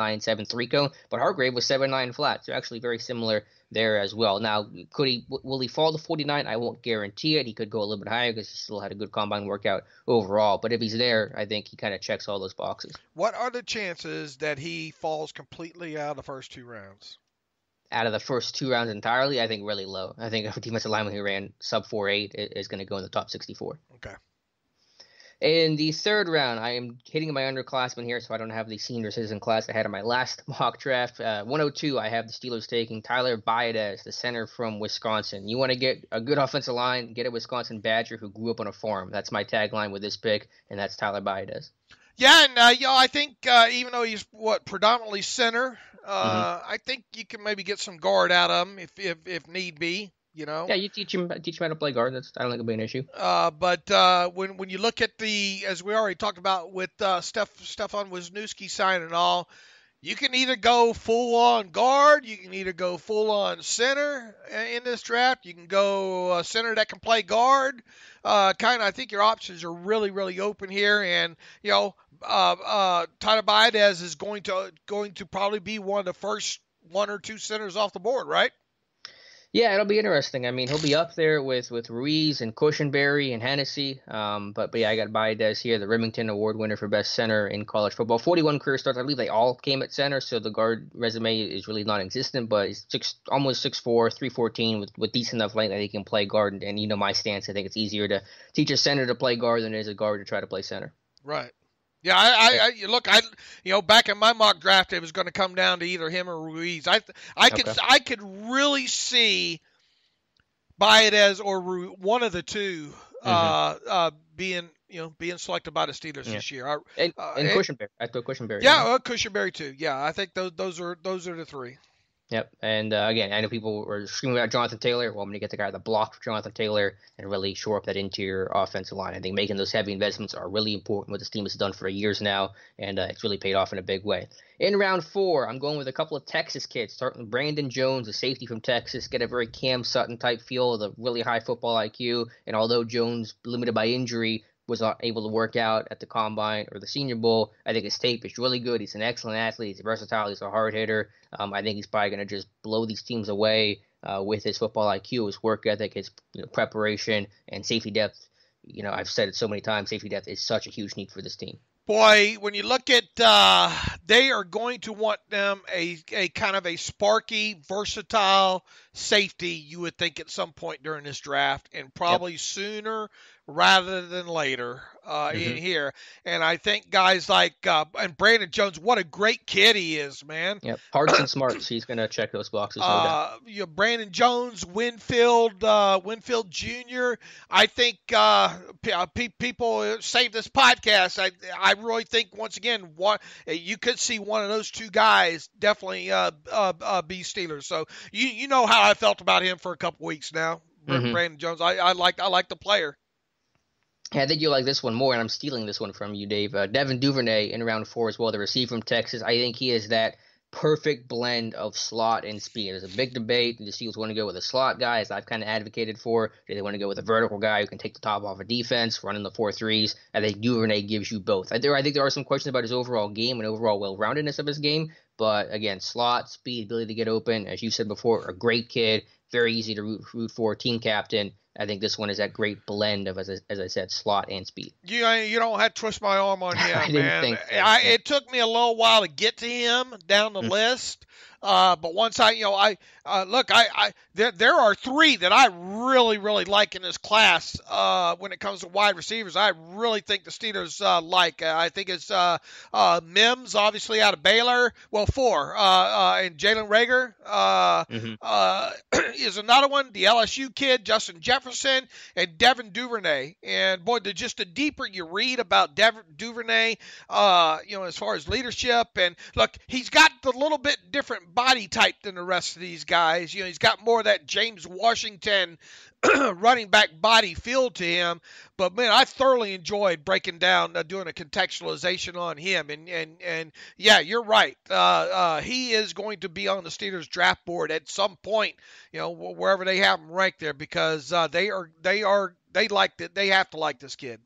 B: 3-cone, but Hargrave was 7.9 flat. So actually very similar there as well. Now, will he fall to 49? I won't guarantee it. He could go a little bit higher because he still had a good combine workout overall. But if he's there, I think he kind of checks all those boxes.
C: What are the chances that he falls completely out of the first two rounds?
B: Out of the first two rounds entirely, I think really low. I think a defensive lineman who ran sub 4.8 is going to go in the top 64.
C: Okay.
B: In the third round, I am hitting my underclassmen here, so I don't have the senior citizen class I had in my last mock draft. 102, I have the Steelers taking Tyler Biadasz, the center from Wisconsin. You want to get a good offensive line, get a Wisconsin Badger who grew up on a farm. That's my tagline with this pick, and that's Tyler Biadasz.
C: Yeah, and I think even though he's predominantly center, I think you can maybe get some guard out of him if need be.
B: Yeah, you teach him how to play guard. I don't think it'll be an issue.
C: But when you look at as we already talked about with Stefan Wisniewski signing all, you can either go full on guard, you can either go full on center in this draft. You can go center that can play guard. I think your options are really, really open here, and Tyler Biadasz is going to probably be one of the first one or two centers off the board, right?
B: Yeah, it'll be interesting. I mean, he'll be up there with Ruiz and Cushenberry and Hennessy. But yeah, I got Baez here, the Remington Award winner for best center in college football. 41 career starts. I believe they all came at center, so the guard resume is really non-existent. But he's almost 6'4", 314 with decent enough length that he can play guard. And you know my stance. I think it's easier to teach a center to play guard than it is a guard to try to play center.
C: Right. Yeah, I back in my mock draft, it was going to come down to either him or Ruiz. I could really see Baez or Ruiz, one of the two, being selected by the Steelers this year.
B: And Cushenberry, I thought Cushenberry.
C: Yeah, Cushenberry too. Yeah, I think those are the three.
B: Yep, and again, I know people were screaming about Jonathan Taylor. Well, I'm going to get the guy that blocked for Jonathan Taylor and really shore up that interior offensive line. I think making those heavy investments are really important, what this team has done for years now, and it's really paid off in a big way. In round 4, I'm going with a couple of Texas kids, starting with Brandon Jones, a safety from Texas, get a very Cam Sutton-type feel with a really high football IQ, and although Jones, limited by injury, was not able to work out at the Combine or the Senior Bowl, I think his tape is really good. He's an excellent athlete. He's versatile. He's a hard hitter. I think he's probably going to just blow these teams away with his football IQ, his work ethic, his preparation, and safety depth. I've said it so many times, safety depth is such a huge need for this team.
C: Boy, when you look at, they are going to want them a kind of a sparky, versatile safety, you would think, at some point during this draft, and probably sooner rather than later in here. And I think guys like and Brandon Jones, what a great kid he is, man.
B: Yep, parts and smarts. He's going to check those boxes. No doubt.
C: Brandon Jones, Winfield Jr. I think people save this podcast. I really think, once again, you could see one of those two guys definitely be Steelers. So you know how I felt about him for a couple weeks now. Brandon Jones. I like the player.
B: Yeah, I think you'll like this one more, and I'm stealing this one from you, Dave. Devin Duvernay in round 4 as well, the receiver from Texas. I think he is that perfect blend of slot and speed. There's a big debate. The Steelers want to go with a slot guy, as I've kind of advocated for. Do they want to go with a vertical guy who can take the top off a defense, running the 4-3s? I think Duvernay gives you both. I think there are some questions about his overall game and overall well-roundedness of his game, but again, slot, speed, ability to get open, as you said before, a great kid, very easy to root for, team captain. I think this one is that great blend of, as I said, slot and speed.
C: You don't have to twist my arm on him,
B: I didn't think so.
C: It took me a little while to get to him down the list. But once there are 3 that I really, really like in this class when it comes to wide receivers. I really think the Steelers like. I think it's Mims, obviously out of Baylor. Well, 4. And Jalen Reagor is another one. The LSU kid, Justin Jefferson, and Devin Duvernay. And boy, the deeper you read about Devin Duvernay, as far as leadership, and look, he's got the little bit different body type than the rest of these guys. He's got more of that James Washington running back body feel to him. But man, I thoroughly enjoyed breaking down, doing a contextualization on him. And yeah, you're right. He is going to be on the Steelers draft board at some point, wherever they have him ranked there, because they have to like this kid.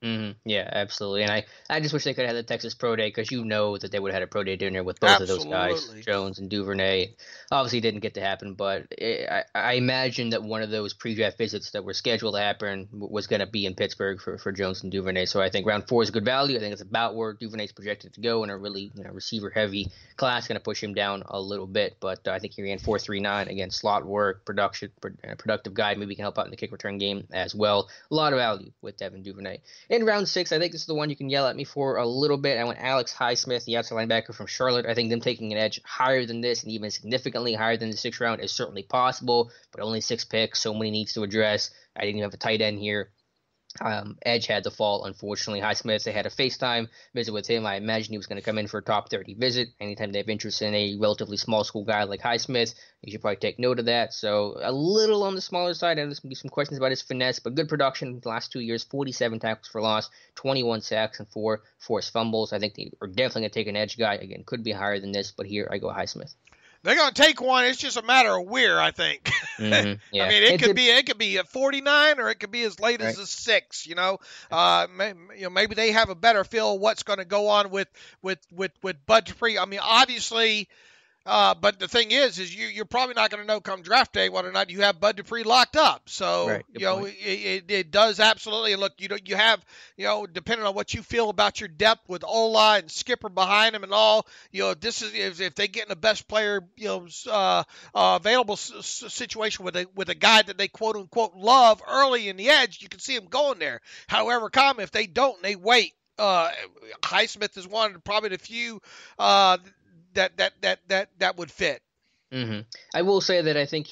B: Yeah, absolutely. And I just wish they could have had the Texas Pro Day, because that they would have had a Pro Day dinner with both of those guys, Jones and Duvernay. Obviously, it didn't get to happen, but I imagine that one of those pre-draft visits that were scheduled to happen was going to be in Pittsburgh for Jones and Duvernay. So I think round 4 is a good value. I think it's about where Duvernay's projected to go in a really receiver-heavy class. Going to push him down a little bit, but I think he ran 4.39. Again, slot work, productive guy. Maybe he can help out in the kick return game as well. A lot of value with Devin Duvernay. In round 6, I think this is the one you can yell at me for a little bit. I went Alex Highsmith, the outside linebacker from Charlotte. I think them taking an edge higher than this, and even significantly higher than the 6th round, is certainly possible, but only 6 picks, so many needs to address. I didn't even have a tight end here. Edge had to fall, unfortunately. Highsmith, they had a FaceTime visit with him. I imagine he was going to come in for a top 30 visit. Anytime they have interest in a relatively small school guy like Highsmith, you should probably take note of that. So a little on the smaller side. And there's going to be some questions about his finesse, but good production the last 2 years. 47 tackles for loss, 21 sacks, and 4 forced fumbles. I think they are definitely going to take an edge guy. Again, could be higher than this, but here I go Highsmith.
C: They're going to take one. It's just a matter of where, I think.
B: Yeah.
C: I mean, it could be at 49, or it could be as late as a 6. Maybe they have a better feel of what's going to go on with Bud Dupree. I mean, obviously, But the thing is you're probably not going to know come draft day whether or not you have Bud Dupree locked up. So,
B: right,
C: it does absolutely. And look, you have, depending on what you feel about your depth with Ola and Skipper behind him and all, this is if they get in the best player, available situation with a guy that they quote unquote love early in the edge, you can see him going there. However, if they don't, and they wait. Highsmith is one of probably the few that would fit.
B: Mm-hmm. I will say that I think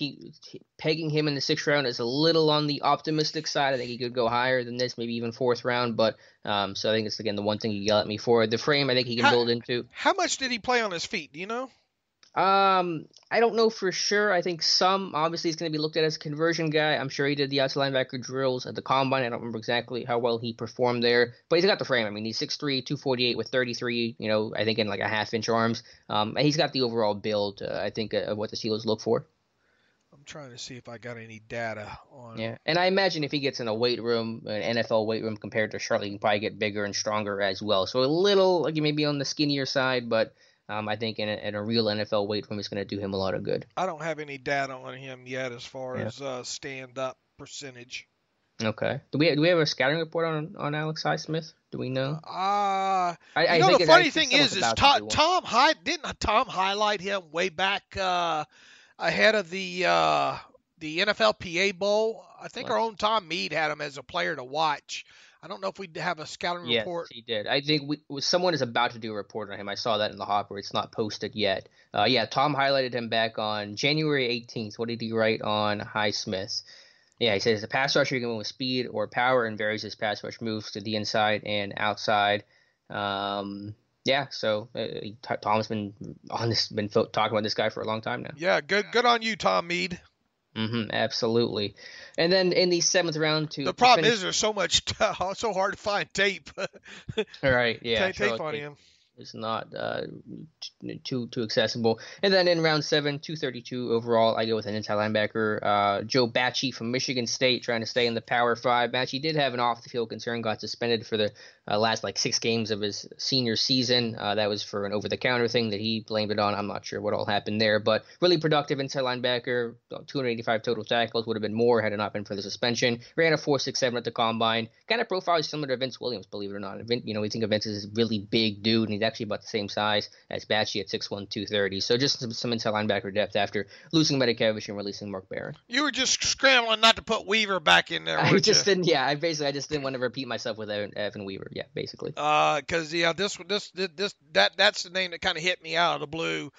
B: pegging him in the 6th round is a little on the optimistic side. I think he could go higher than this, maybe even 4th round. But so I think it's again the one thing you yell at me for. The frame, I think he can build into.
C: How much did he play on his feet? Do you know?
B: I don't know for sure. I think obviously he's going to be looked at as a conversion guy. I'm sure he did the outside linebacker drills at the combine. I don't remember exactly how well he performed there, but he's got the frame. I mean, he's 6'3", 248 with 33, I think in like a half-inch arms. And he's got the overall build, I think, of what the Steelers look for.
C: I'm trying to see if I got any data on.
B: Yeah, and I imagine if he gets in a weight room, an NFL weight room compared to Charlotte, he can probably get bigger and stronger as well. So a little, like maybe on the skinnier side, but I think in a real NFL weight room, it's going to do him a lot of good.
C: I don't have any data on him yet as far as stand-up percentage.
B: Okay. Do we have a scouting report on Alex Highsmith? Do we know?
C: The funny thing is Tom didn't Tom highlight him way back ahead of the NFLPA Bowl? I think our own Tom Meade had him as a player to watch. I don't know if we have a scouting report.
B: Yes, he did. I think someone is about to do a report on him. I saw that in the hopper. It's not posted yet. Tom highlighted him back on January 18th. What did he write on Highsmith? Yeah, he says the pass rusher can move with speed or power and varies his pass rush moves to the inside and outside. Tom's been talking about this guy for a long time now.
C: Yeah, good on you, Tom Meade.
B: Mm-hmm, absolutely. And then in the 7th round
C: the problem is there's so hard to find tape.
B: All right, yeah.
C: Tape on him.
B: It's not too accessible. And then in round 7, 232 overall, I go with an inside linebacker, Joe Bachie from Michigan State, trying to stay in the Power 5. Bachie did have an off-the-field concern, got suspended for the last 6 games of his senior season. That was for an over-the-counter thing that he blamed it on. I'm not sure what all happened there, but really productive inside linebacker, 285 total tackles, would have been more had it not been for the suspension. Ran a 4.67 at the combine. Kind of profile is similar to Vince Williams, believe it or not. We think of Vince as this really big dude, and he's actually about the same size as Bachie at 6'1", 230. So just some inside linebacker depth after losing Medikevich and releasing Mark Barron.
C: You were just scrambling not to put Weaver back in there.
B: I just didn't want to repeat myself with Evan Weaver. Yeah, basically.
C: Because that's the name that kind of hit me out of the blue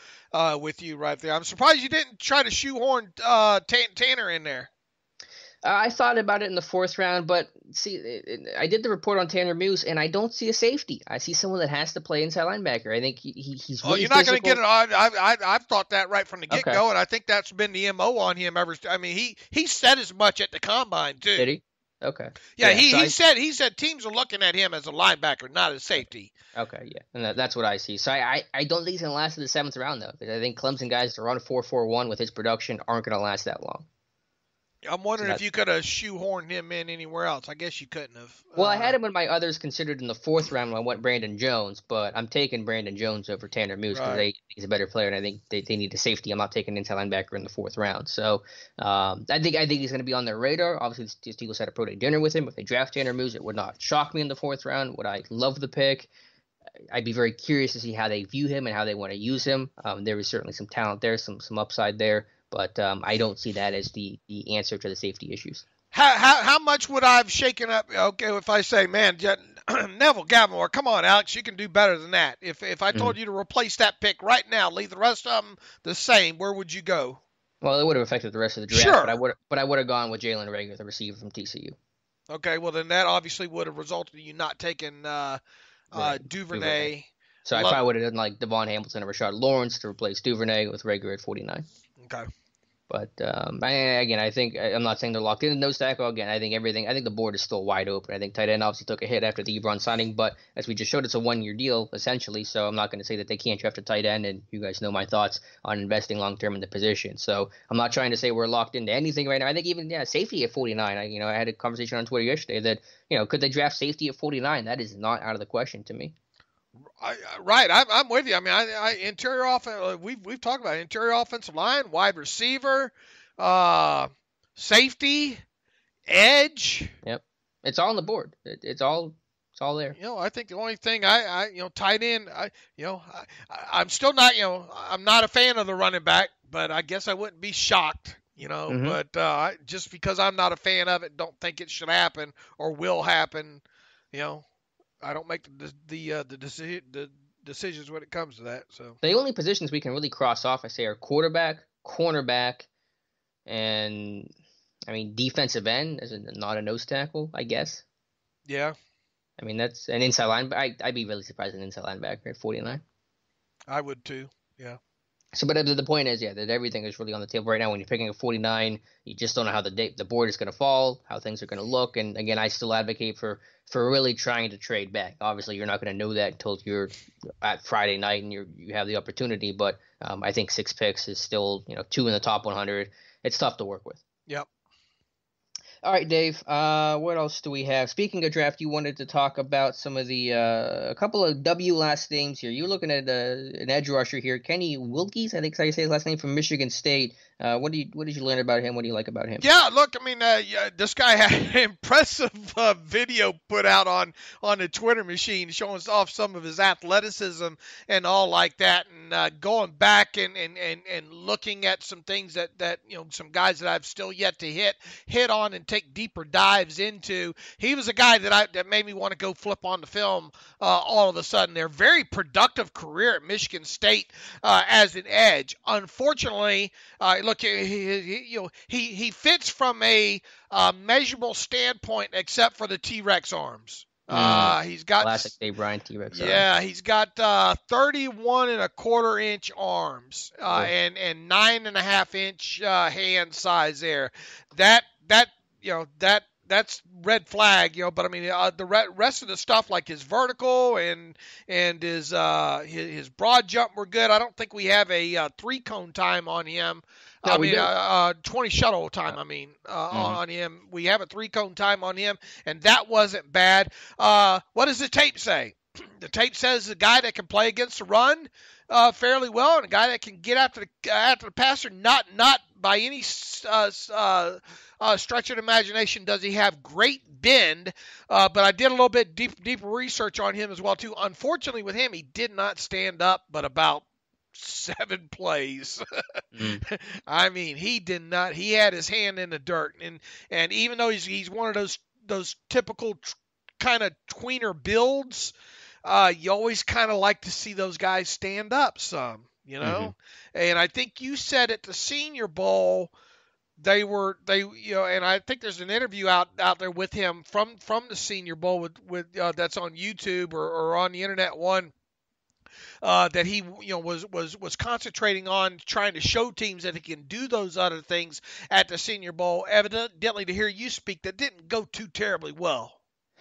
C: with you right there. I'm surprised you didn't try to shoehorn Tanner in there.
B: I thought about it in the 4th round, but see, I did the report on Tanner Muse, and I don't see a safety. I see someone that has to play inside linebacker. I think he's really
C: you're not going to get it. I've thought that right from the get-go, and I think that's been the MO on him ever. I mean, he said as much at the combine too.
B: Did he? Okay.
C: Yeah, he said teams are looking at him as a linebacker, not a safety.
B: Okay, yeah, and that's what I see. So I don't think he's going to last to the 7th round though, because I think Clemson guys that run 4.41 with his production aren't going to last that long.
C: I'm wondering if you could have shoehorned him in anywhere else. I guess you couldn't have.
B: Well, I had him in my others considered in the 4th round when I went Brandon Jones, but I'm taking Brandon Jones over Tanner Muse because he's a better player, and I think they need a safety. I'm not taking inside linebacker in the 4th round. So I think he's going to be on their radar. Obviously, the Steelers had a pro day dinner with him. If they draft Tanner Muse, it would not shock me in the 4th round. Would I love the pick? I'd be very curious to see how they view him and how they want to use him. There is certainly some talent there, some upside there. But I don't see that as the answer to the safety issues.
C: How much would I have shaken up? Okay, if I say, man, Neville Gallimore, come on, Alex, you can do better than that. If I told you to replace that pick right now, leave the rest of them the same, where would you go?
B: Well, it would have affected the rest of the draft. Sure. But I would have gone with Jalen Reagor, the receiver from TCU.
C: Okay, well then that obviously would have resulted in you not taking Duvernay.
B: So I probably would have done like Devon Hamilton or Rashard Lawrence to replace Duvernay with Reagor at 49.
C: Okay.
B: But I think I'm not saying they're locked in. Nose tackle again. I think the board is still wide open. I think tight end obviously took a hit after the Ebron signing, but as we just showed, it's a 1-year deal essentially. So I'm not going to say that they can't draft a tight end. And you guys know my thoughts on investing long term in the position. So I'm not trying to say we're locked into anything right now. I think even safety at 49. I had a conversation on Twitter yesterday that could they draft safety at 49? That is not out of the question to me.
C: Right, I'm with you. I mean, interior offense. We've talked about interior offensive line, wide receiver, safety, edge.
B: Yep, it's all on the board. It's all there.
C: I think the only thing tight end. I'm still not. I'm not a fan of the running back, but I guess I wouldn't be shocked.
B: Mm-hmm.
C: But just because I'm not a fan of it, don't think it should happen or will happen. I don't make the decisions when it comes to that. So
B: the only positions we can really cross off, I say, are quarterback, cornerback, and defensive end as not a nose tackle, I guess.
C: Yeah.
B: I mean, that's an inside linebacker. I'd be really surprised an inside linebacker at 49.
C: I would too. Yeah.
B: So, but the point is, that everything is really on the table right now. When you're picking a 49, you just don't know how the board is going to fall, how things are going to look. And again, I still advocate for really trying to trade back. Obviously, you're not going to know that until you're at Friday night and you have the opportunity. But I think 6 picks is still 2 in the top 100. It's tough to work with.
C: Yep.
B: All right, Dave. What else do we have? Speaking of draft, you wanted to talk about some of a couple of W last names here. You're looking at an edge rusher here, Kenny Wilkes. I think that's how you say his last name, from Michigan State. What did you learn about him? What do you like about him?
C: Yeah, look, I mean, this guy had an impressive video put out on the Twitter machine showing off some of his athleticism and all like that, and going back and looking at some things that some guys that I've still yet to hit on and take deeper dives into. He was a guy that made me want to go flip on the film all of a sudden. They're very productive career at Michigan State as an edge. Unfortunately, look, he fits from a measurable standpoint, except for the T-Rex arms. He's got
B: classic Dave Bryant T-Rex arms.
C: Yeah, he's got 31.25 inch arms and 9.5 inch hand size there. That's red flag, but I mean, the rest of the stuff, like his vertical and his broad jump, were good. I don't think we have a 3-cone time on him. No, 20 shuttle time. On him, we have a 3-cone time on him, and that wasn't bad. What does the tape say? The tape says a guy that can play against the run fairly well, and a guy that can get after the passer. Not by any stretch of imagination does he have great bend, but I did a little bit deeper research on him as well too. Unfortunately, with him, he did not stand up but about 7 plays. I mean, he did not. He had his hand in the dirt, and even though he's one of those typical kind of tweener builds, you always kind of like to see those guys stand up some,
B: Mm-hmm.
C: And I think you said at the Senior Bowl, they and I think there's an interview out there with him from the Senior Bowl with that's on YouTube or on the internet one. That he was concentrating on trying to show teams that he can do those other things at the Senior Bowl. Evidently, to hear you speak, that didn't go too terribly well.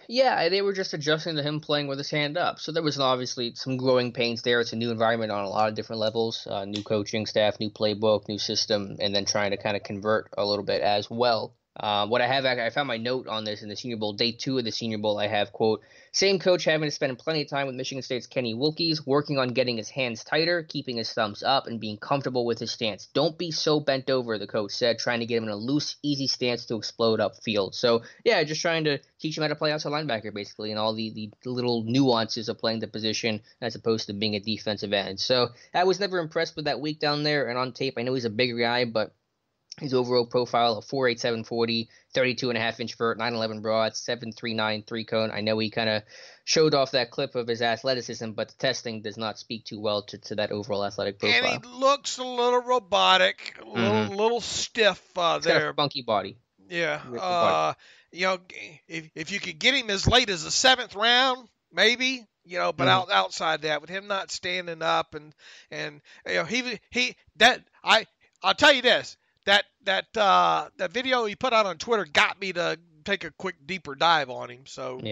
B: Yeah, they were just adjusting to him playing with his hand up. So there was obviously some growing pains there. It's a new environment on a lot of different levels, new coaching staff, new playbook, new system, and then trying to kind of convert a little bit as well. What I found my note on this in the Senior Bowl, day 2 of the Senior Bowl, I have, quote, same coach having to spend plenty of time with Michigan State's Kenny Wilkes, working on getting his hands tighter, keeping his thumbs up, and being comfortable with his stance. Don't be so bent over, the coach said, trying to get him in a loose, easy stance to explode upfield. So, yeah, just trying to teach him how to play outside linebacker, basically, and all the little nuances of playing the position as opposed to being a defensive end. So I was never impressed with that week down there, and on tape, I know he's a bigger guy, but his overall profile of 4'8", 740, 32.5-inch vert, 9'11 broad, 7'3", 3-cone. I know he kind of showed off that clip of his athleticism, but the testing does not speak too well to that overall athletic profile.
C: And he looks a little robotic, a little stiff there.
B: He's got a funky body.
C: Yeah. If you could get him as late as the 7th round, maybe. But outside that, with him not standing up and I'll tell you this. That video he put out on Twitter got me to take a quick deeper dive on him. So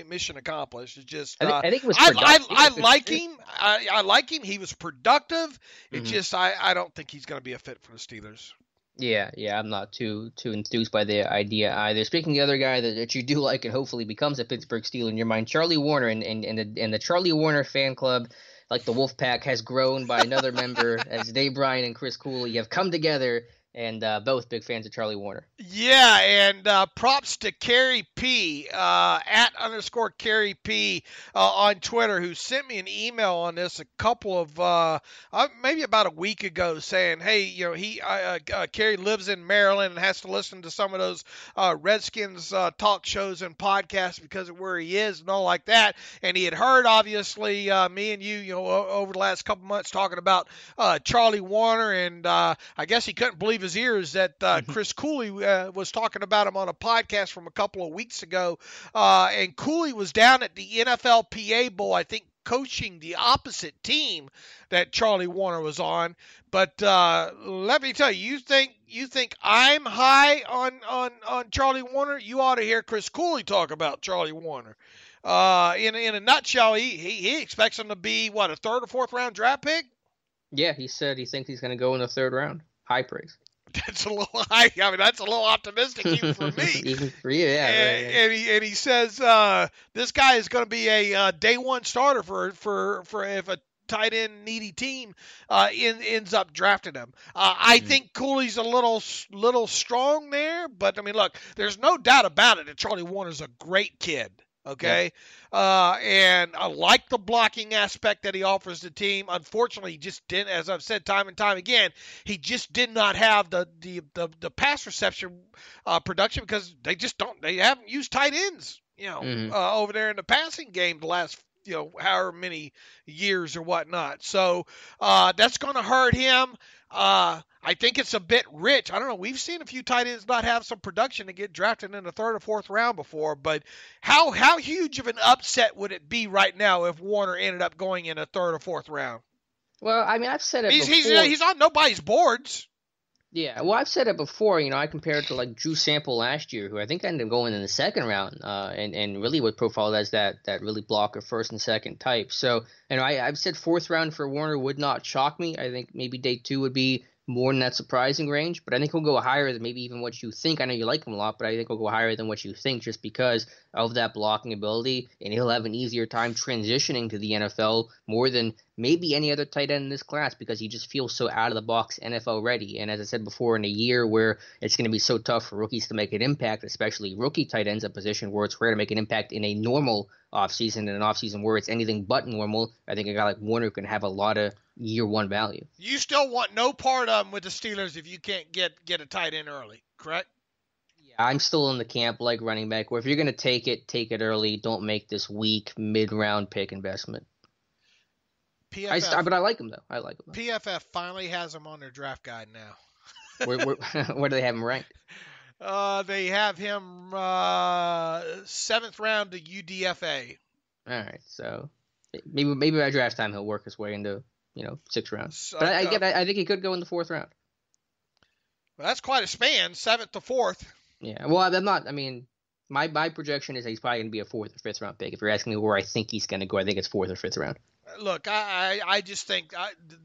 C: mission accomplished. It's just
B: I think it was productive.
C: I like him. I like him. He was productive. It's just I don't think he's going to be a fit for the Steelers.
B: Yeah, I'm not too enthused by the idea either. Speaking of the other guy that you do like and hopefully becomes a Pittsburgh Steeler in your mind, Charlie Warner, and the Charlie Warner fan club, like the Wolfpack, has grown by another member as Dave Bryan and Chris Cooley have come together, and both big fans of Charlie Warner.
C: Yeah, and props to Carrie P, @_Carrie P on Twitter, who sent me an email on this a couple of, maybe about a week ago, saying, hey, Carrie lives in Maryland and has to listen to some of those Redskins talk shows and podcasts because of where he is and all like that. And he had heard, obviously, me and you, over the last couple months talking about Charlie Warner, and I guess he couldn't believe his ears that Chris Cooley was talking about him on a podcast from a couple of weeks ago, and Cooley was down at the NFLPA Bowl, I think, coaching the opposite team that Charlie Warner was on. But let me tell you, you think I'm high on Charlie Warner? You ought to hear Chris Cooley talk about Charlie Warner. In a nutshell, he expects him to be what, a third or fourth round draft pick?
B: Yeah, he said he thinks he's going to go in the third round. High praise.
C: That's a little high. I mean, that's a little optimistic even for me.
B: Even for you, yeah.
C: And he says this guy is going to be a day one starter for if a tight end needy team ends up drafting him. I think Cooley's a little strong there, but I mean, look, there's no doubt about it that Charlie Warner's a great kid. Okay. Yeah. And I like the blocking aspect that he offers the team. Unfortunately, he just didn't, as I've said time and time again, he just did not have the pass reception production because they haven't used tight ends, over there in the passing game the last, however many years or whatnot. So that's going to hurt him. I think it's a bit rich. I don't know. We've seen a few tight ends not have some production to get drafted in the third or fourth round before, but how huge of an upset would it be right now if Warner ended up going in a third or fourth round?
B: Well, I mean, I've said it before.
C: He's on nobody's boards.
B: Yeah, well, I've said it before. I compared it to like Drew Sample last year, who I think ended up going in the second round, and really was profiled as that really blocker first and second type. So, I've said fourth round for Warner would not shock me. I think maybe day two would be more in that surprising range, but I think he'll go higher than maybe even what you think. I know you like him a lot, but I think he'll go higher than what you think just because of that blocking ability, and he'll have an easier time transitioning to the NFL more than maybe any other tight end in this class because he just feels so out of the box NFL ready. And as I said before, in a year where it's going to be so tough for rookies to make an impact, especially rookie tight ends, a position where it's rare to make an impact in a normal offseason, and an offseason where it's anything but normal, I think a guy like Warner can have a lot of year one value.
C: You still want no part of him with the Steelers if you can't get a tight end early, correct?
B: Yeah, I'm still in the camp like running back where if you're going to take it early. Don't make this weak mid-round pick investment.
C: PFF,
B: but I like him, though.
C: PFF finally has him on their draft guide now.
B: Where do they have him ranked?
C: They have him seventh round to UDFA.
B: All right, so maybe by draft time he'll work his way into sixth round. But I think he could go in the fourth round.
C: Well, that's quite a span, seventh to fourth.
B: Yeah, well, I'm not. I mean, my projection is he's probably going to be a fourth or fifth round pick. If you're asking me where I think he's going to go, I think it's fourth or fifth round.
C: Look, I just think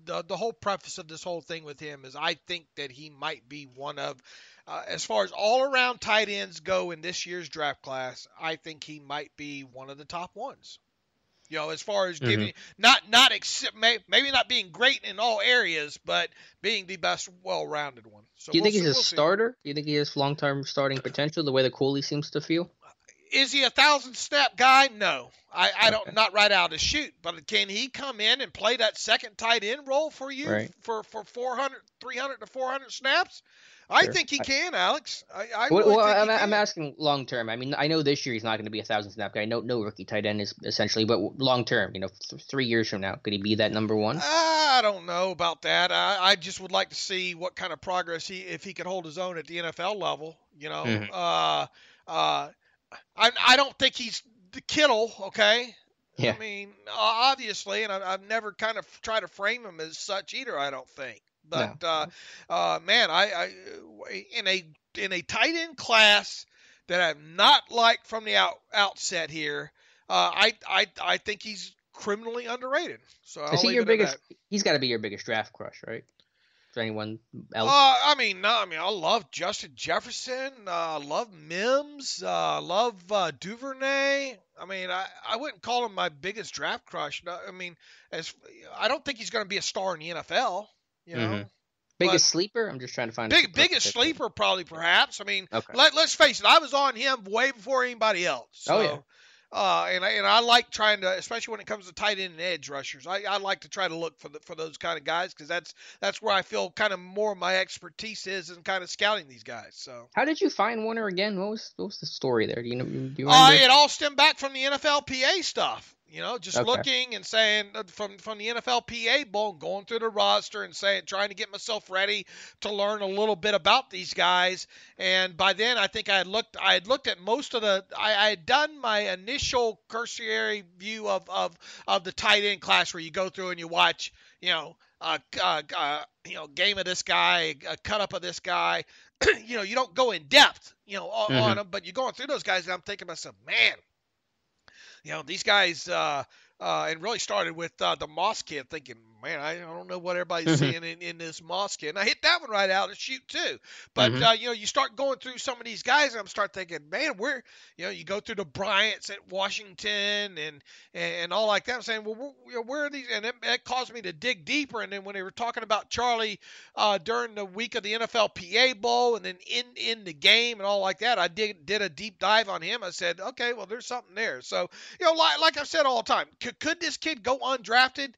C: the whole preface of this whole thing with him is I think that he might be one of, as far as all-around tight ends go in this year's draft class, I think he might be one of the top ones. As far as giving, maybe not being great in all areas, but being the best well-rounded one. So
B: do you think he's a starter? Do you think he has long-term starting potential the way that Cooley seems to feel?
C: Is he a 1,000-snap guy? No. I don't, not right out of shoot, but can he come in and play that second tight end role for you for 300 to 400 snaps? I think he can, Alex.
B: I'm asking long term. I mean, I know this year he's not going to be a 1,000-snap guy. No rookie tight end is essentially, but long term, 3 years from now, could he be that number one?
C: I don't know about that. I just would like to see what kind of progress if he could hold his own at the NFL level. I don't think he's the Kittle, okay?
B: Yeah.
C: I mean, obviously, and I've never kind of tried to frame him as such either, I don't think. But, man, I in a tight end class that I'm not liked from the outset here, I think he's criminally underrated. So
B: is he your biggest? He's got to be your biggest draft crush, right? Is there anyone else?
C: I love Justin Jefferson. I love Mims. Love Duvernay. I wouldn't call him my biggest draft crush. No, I don't think he's going to be a star in the NFL. You know.
B: Mm-hmm. Biggest sleeper? I'm just trying to find
C: biggest sleeper, probably, perhaps.
B: Okay.
C: Let's face it. I was on him way before anybody else. So,
B: oh yeah.
C: And I like trying to, especially when it comes to tight end and edge rushers. I like to try to look for those kind of guys because that's where I feel kind of more of my expertise is in kind of scouting these guys. So.
B: How did you find Warner again? What was the story there? Do you remember?
C: It all stemmed back from the NFLPA stuff. Just
B: okay.
C: looking and saying from the NFLPA bowl, going through the roster and trying to get myself ready to learn a little bit about these guys. And by then, I think I had looked at most of I had done my initial cursory view of the tight end class where you go through and you watch, game of this guy, a cut up of this guy. You don't go in depth, on them, but you're going through those guys. And I'm thinking to myself, man. These guys, and really started with the Moss kid, thinking, man, I don't know what everybody's seeing in this Moss kid. And I hit that one right out of the chute too. But you start going through some of these guys, and I'm start thinking, man, you go through the Bryants at Washington and all like that. I'm saying, well, where are these? And it caused me to dig deeper. And then when they were talking about Charlie during the week of the NFLPA Bowl, and then in the game and all like that, I did a deep dive on him. I said, okay, well, there's something there. So like I've said all the time, could this kid go undrafted?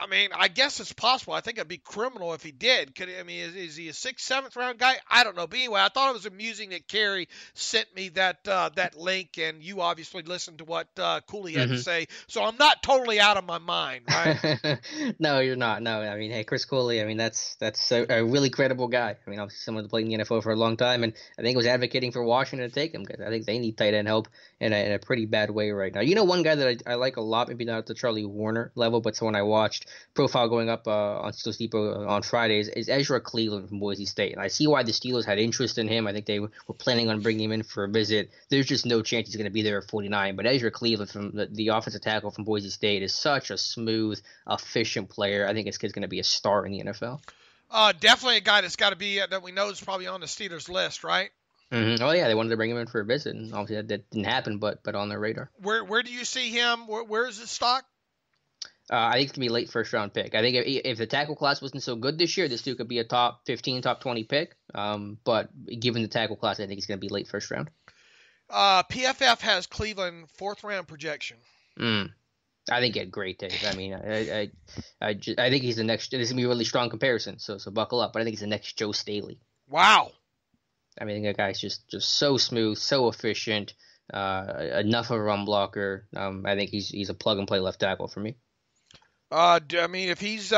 C: I guess it's possible. I think it'd be criminal if he did. Is he a 6th, 7th round guy? I don't know. But anyway, I thought it was amusing that Kerry sent me that link, and you obviously listened to what Cooley had to say. So I'm not totally out of my mind, right?
B: No, you're not. No, hey, Chris Cooley. That's a really credible guy. Obviously someone that played in the NFL for a long time, and I think was advocating for Washington to take him because I think they need tight end help in a pretty bad way right now. One guy that I like a lot, maybe not at the Charlie Warner level, but someone I watched profile going up on Steelers Depot on Fridays is Ezra Cleveland from Boise State. And I see why the Steelers had interest in him. I think they were planning on bringing him in for a visit. There's just no chance he's going to be there at 49. But Ezra Cleveland from the offensive tackle from Boise State is such a smooth, efficient player. I think this kid's going to be a star in the NFL.
C: Definitely a guy that's got to be that we know is probably on the Steelers list, right?
B: Mm-hmm. Oh yeah, they wanted to bring him in for a visit, and obviously that didn't happen. But on their radar.
C: Where do you see him? Where is his stock?
B: I think it's going to be a late first-round pick. I think if the tackle class wasn't so good this year, this dude could be a top 15, top 20 pick. But given the tackle class, I think it's going to be late first round.
C: PFF has Cleveland 4th-round projection.
B: I think he had great taste. I think he's the next – this is going to be a really strong comparison, so buckle up. But I think he's the next Joe Staley.
C: Wow.
B: I think that guy's just so smooth, so efficient, enough of a run blocker. I think he's a plug-and-play left tackle for me.
C: If he's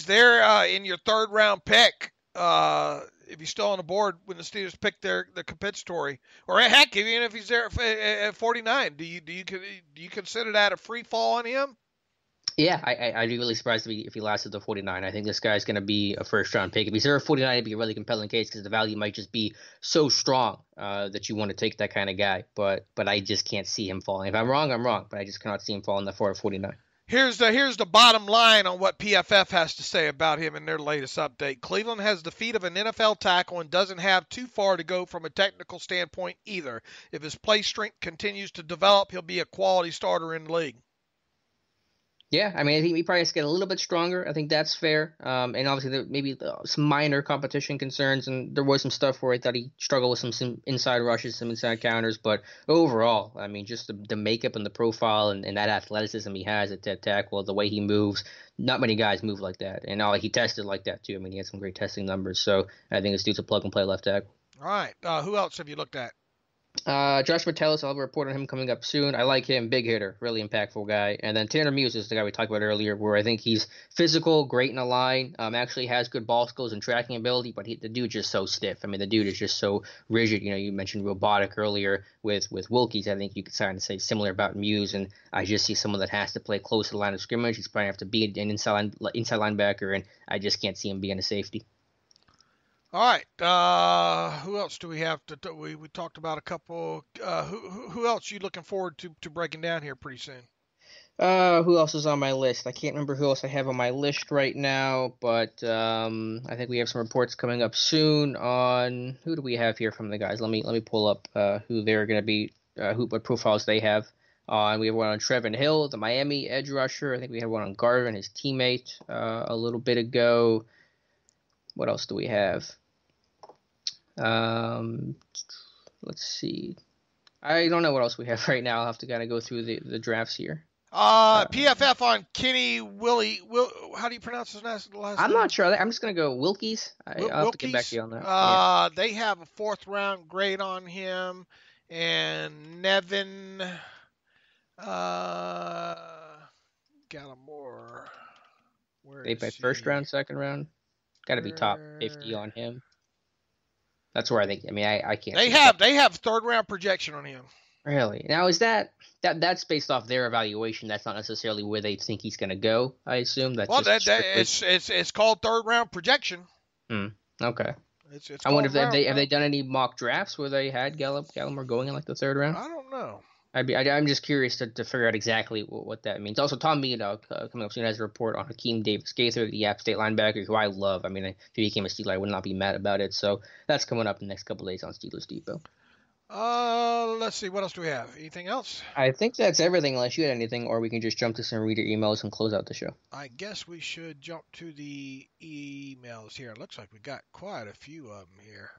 C: there in your 3rd-round pick, if he's still on the board when the Steelers pick the compensatory, or heck, even if he's there at 49, do you consider that a free fall on him?
B: Yeah, I'd be really surprised if he lasted to 49. I think this guy's going to be a first-round pick. If he's there at 49, it'd be a really compelling case because the value might just be so strong that you want to take that kind of guy. But I just can't see him falling. If I'm wrong, I'm wrong. But I just cannot see him falling that far at 49.
C: Here's the bottom line on what PFF has to say about him in their latest update. Cleveland has the feet of an NFL tackle and doesn't have too far to go from a technical standpoint either. If his play strength continues to develop, he'll be a quality starter in the league.
B: Yeah, I think he probably has to get a little bit stronger. I think that's fair. And obviously there maybe some minor competition concerns, and there was some stuff where I thought he struggled with some inside rushes, some inside counters. But overall, just the makeup and the profile and that athleticism he has at that tackle, the way he moves, not many guys move like that. And he tested like that too. He had some great testing numbers. So I think this dude's a plug-and-play left tackle.
C: All right. Who else have you looked at?
B: Josh Metellus, I'll have a report on him coming up soon. I like him, big hitter, really impactful guy. And then Tanner Muse is the guy we talked about earlier, where I think he's physical, great in the line, actually has good ball skills and tracking ability, but the dude's just so stiff. The dude is just so rigid. You mentioned robotic earlier with Wilkes. I think you could kind of say similar about Muse, and I just see someone that has to play close to the line of scrimmage. He's probably have to be an inside linebacker, and I just can't see him being a safety.
C: All right. Who else do we have to? We talked about a couple. Who else are you looking forward to breaking down here pretty soon?
B: Who else is on my list? I can't remember who else I have on my list right now, but I think we have some reports coming up soon on who do we have here from the guys. Let me pull up who they're going to be, what profiles they have. We have one on Trevin Hill, the Miami edge rusher. I think we had one on Garvin, his teammate, a little bit ago. What else do we have? Let's see. I don't know what else we have right now. I'll have to kind of go through the drafts here.
C: PFF on Kenny how do you pronounce his last name?
B: I'm not sure. I'm just going to go Wilkies. I'll have to get back to you on that.
C: They have a 4th round grade on him. And Nevin Gallimore.
B: They pay first round, second round. Got to be top 50 on him. That's where I think. I mean, I can't.
C: They have 3rd round projection on him.
B: Really? Now is that's based off their evaluation? That's not necessarily where they think he's going to go. I assume that's
C: it's called 3rd round projection.
B: Okay. I wonder if have they done any mock drafts where they had Gallimore going in like the 3rd round?
C: I don't know.
B: I'm just curious to figure out exactly what that means. Also, Tom Meadow coming up soon has a report on Hakeem Davis-Gaither, the App State linebacker, who I love. I mean, if he became a Steeler, I would not be mad about it. So that's coming up in the next couple of days on Steelers Depot.
C: Let's see. What else do we have? Anything else?
B: I think that's everything, unless you had anything, or we can just jump to some reader emails and close out the show.
C: I guess we should jump to the emails here. It looks like we got quite a few of them here.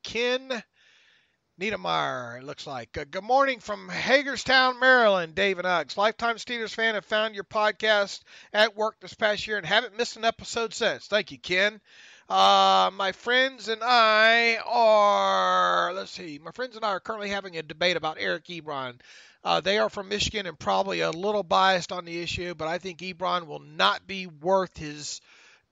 C: Ken Niedermeyer, it looks like. Good morning from Hagerstown, Maryland, Dave and Uggs. Lifetime Steelers fan, have found your podcast at work this past year and haven't missed an episode since. Thank you, Ken. My friends and I are currently having a debate about Eric Ebron. They are from Michigan and probably a little biased on the issue, but I think Ebron will not be worth his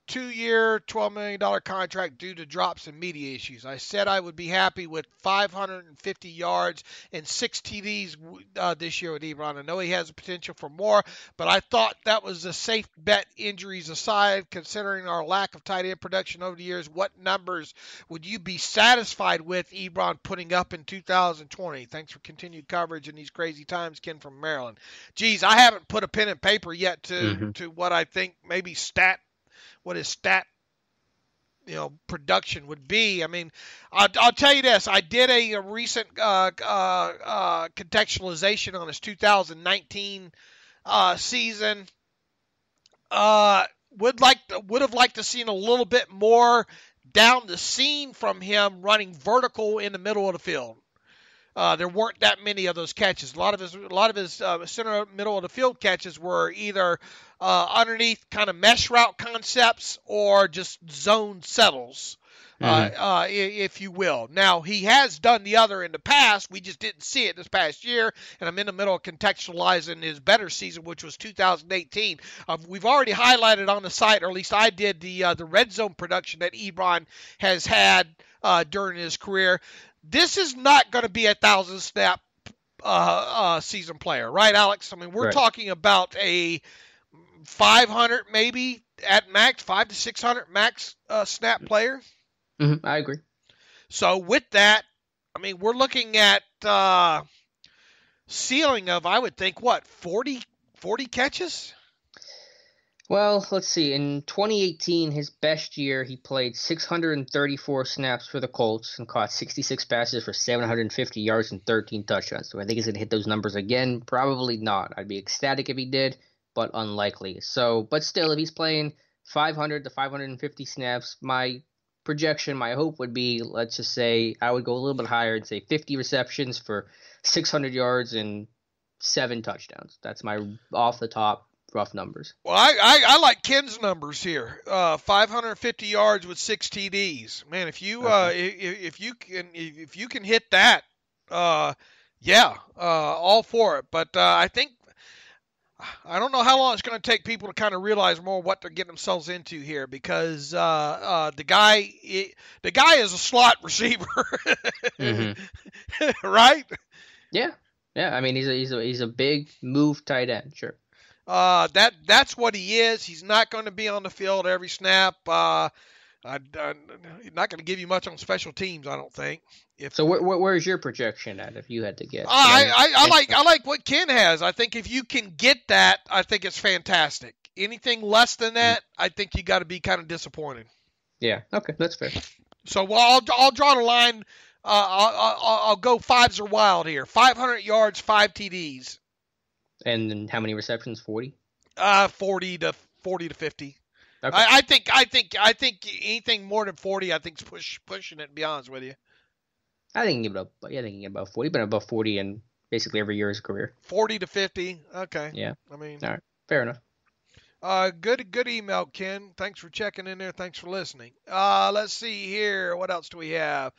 C: 2-year, $12 million contract due to drops in media issues. I said I would be happy with 550 yards and 6 TDs this year with Ebron. I know he has the potential for more, but I thought that was a safe bet, injuries aside, considering our lack of tight end production over the years. What numbers would you be satisfied with Ebron putting up in 2020? Thanks for continued coverage in these crazy times, Ken from Maryland. Geez, I haven't put a pen and paper yet to what I think maybe what his stat, production would be. I mean, I'll tell you this. I did a recent contextualization on his 2019 season. Would have liked to seen a little bit more down the seam from him running vertical in the middle of the field. There weren't that many of those catches. A lot of his center middle of the field catches were either underneath kind of mesh route concepts or just zone settles, if you will. Now, he has done the other in the past. We just didn't see it this past year, and I'm in the middle of contextualizing his better season, which was 2018. We've already highlighted on the site, or at least I did, the red zone production that Ebron has had during his career. This is not going to be a 1,000-snap season player, right, Alex? I mean, we're talking about a 500 maybe at max, 500 to 600 max snap player.
B: I agree.
C: So with that, I mean, we're looking at ceiling of, I would think, 40 catches?
B: Well, let's see. In 2018, his best year, he played 634 snaps for the Colts and caught 66 passes for 750 yards and 13 touchdowns. So I think he's going to hit those numbers again. Probably not. I'd be ecstatic if he did, but unlikely. So, but still, if he's playing 500 to 550 snaps, my projection, my hope would be, let's just say, I would go a little bit higher and say 50 receptions for 600 yards and 7 touchdowns. That's my off the top rough numbers.
C: Well, I like Ken's numbers here. 550 yards with 6 TDs. Man, if you can hit that, all for it. But I think I don't know how long it's going to take people to kind of realize more what they're getting themselves into here, because the guy is a slot receiver, right?
B: Yeah. I mean, he's a big move tight end, sure.
C: That's what he is. He's not going to be on the field every snap. not going to give you much on special teams, I don't think.
B: So where's your projection at if you had to guess?
C: I like what Ken has. I think if you can get that, I think it's fantastic. Anything less than that, I think you got to be kind of disappointed.
B: Yeah. Okay, that's fair.
C: So I'll draw the line. I'll go fives are wild here. 500 yards, 5 TDs.
B: And then how many receptions? 40.
C: 40 to 50.
B: Okay.
C: I think anything more than 40, I think is pushing it. To be honest with you.
B: I think he can get about 40. Been above 40 in basically every year of his career.
C: 40 to 50. Okay.
B: Yeah.
C: I mean.
B: All right. Fair enough.
C: Good email, Ken. Thanks for checking in there. Thanks for listening. Let's see here. What else do we have?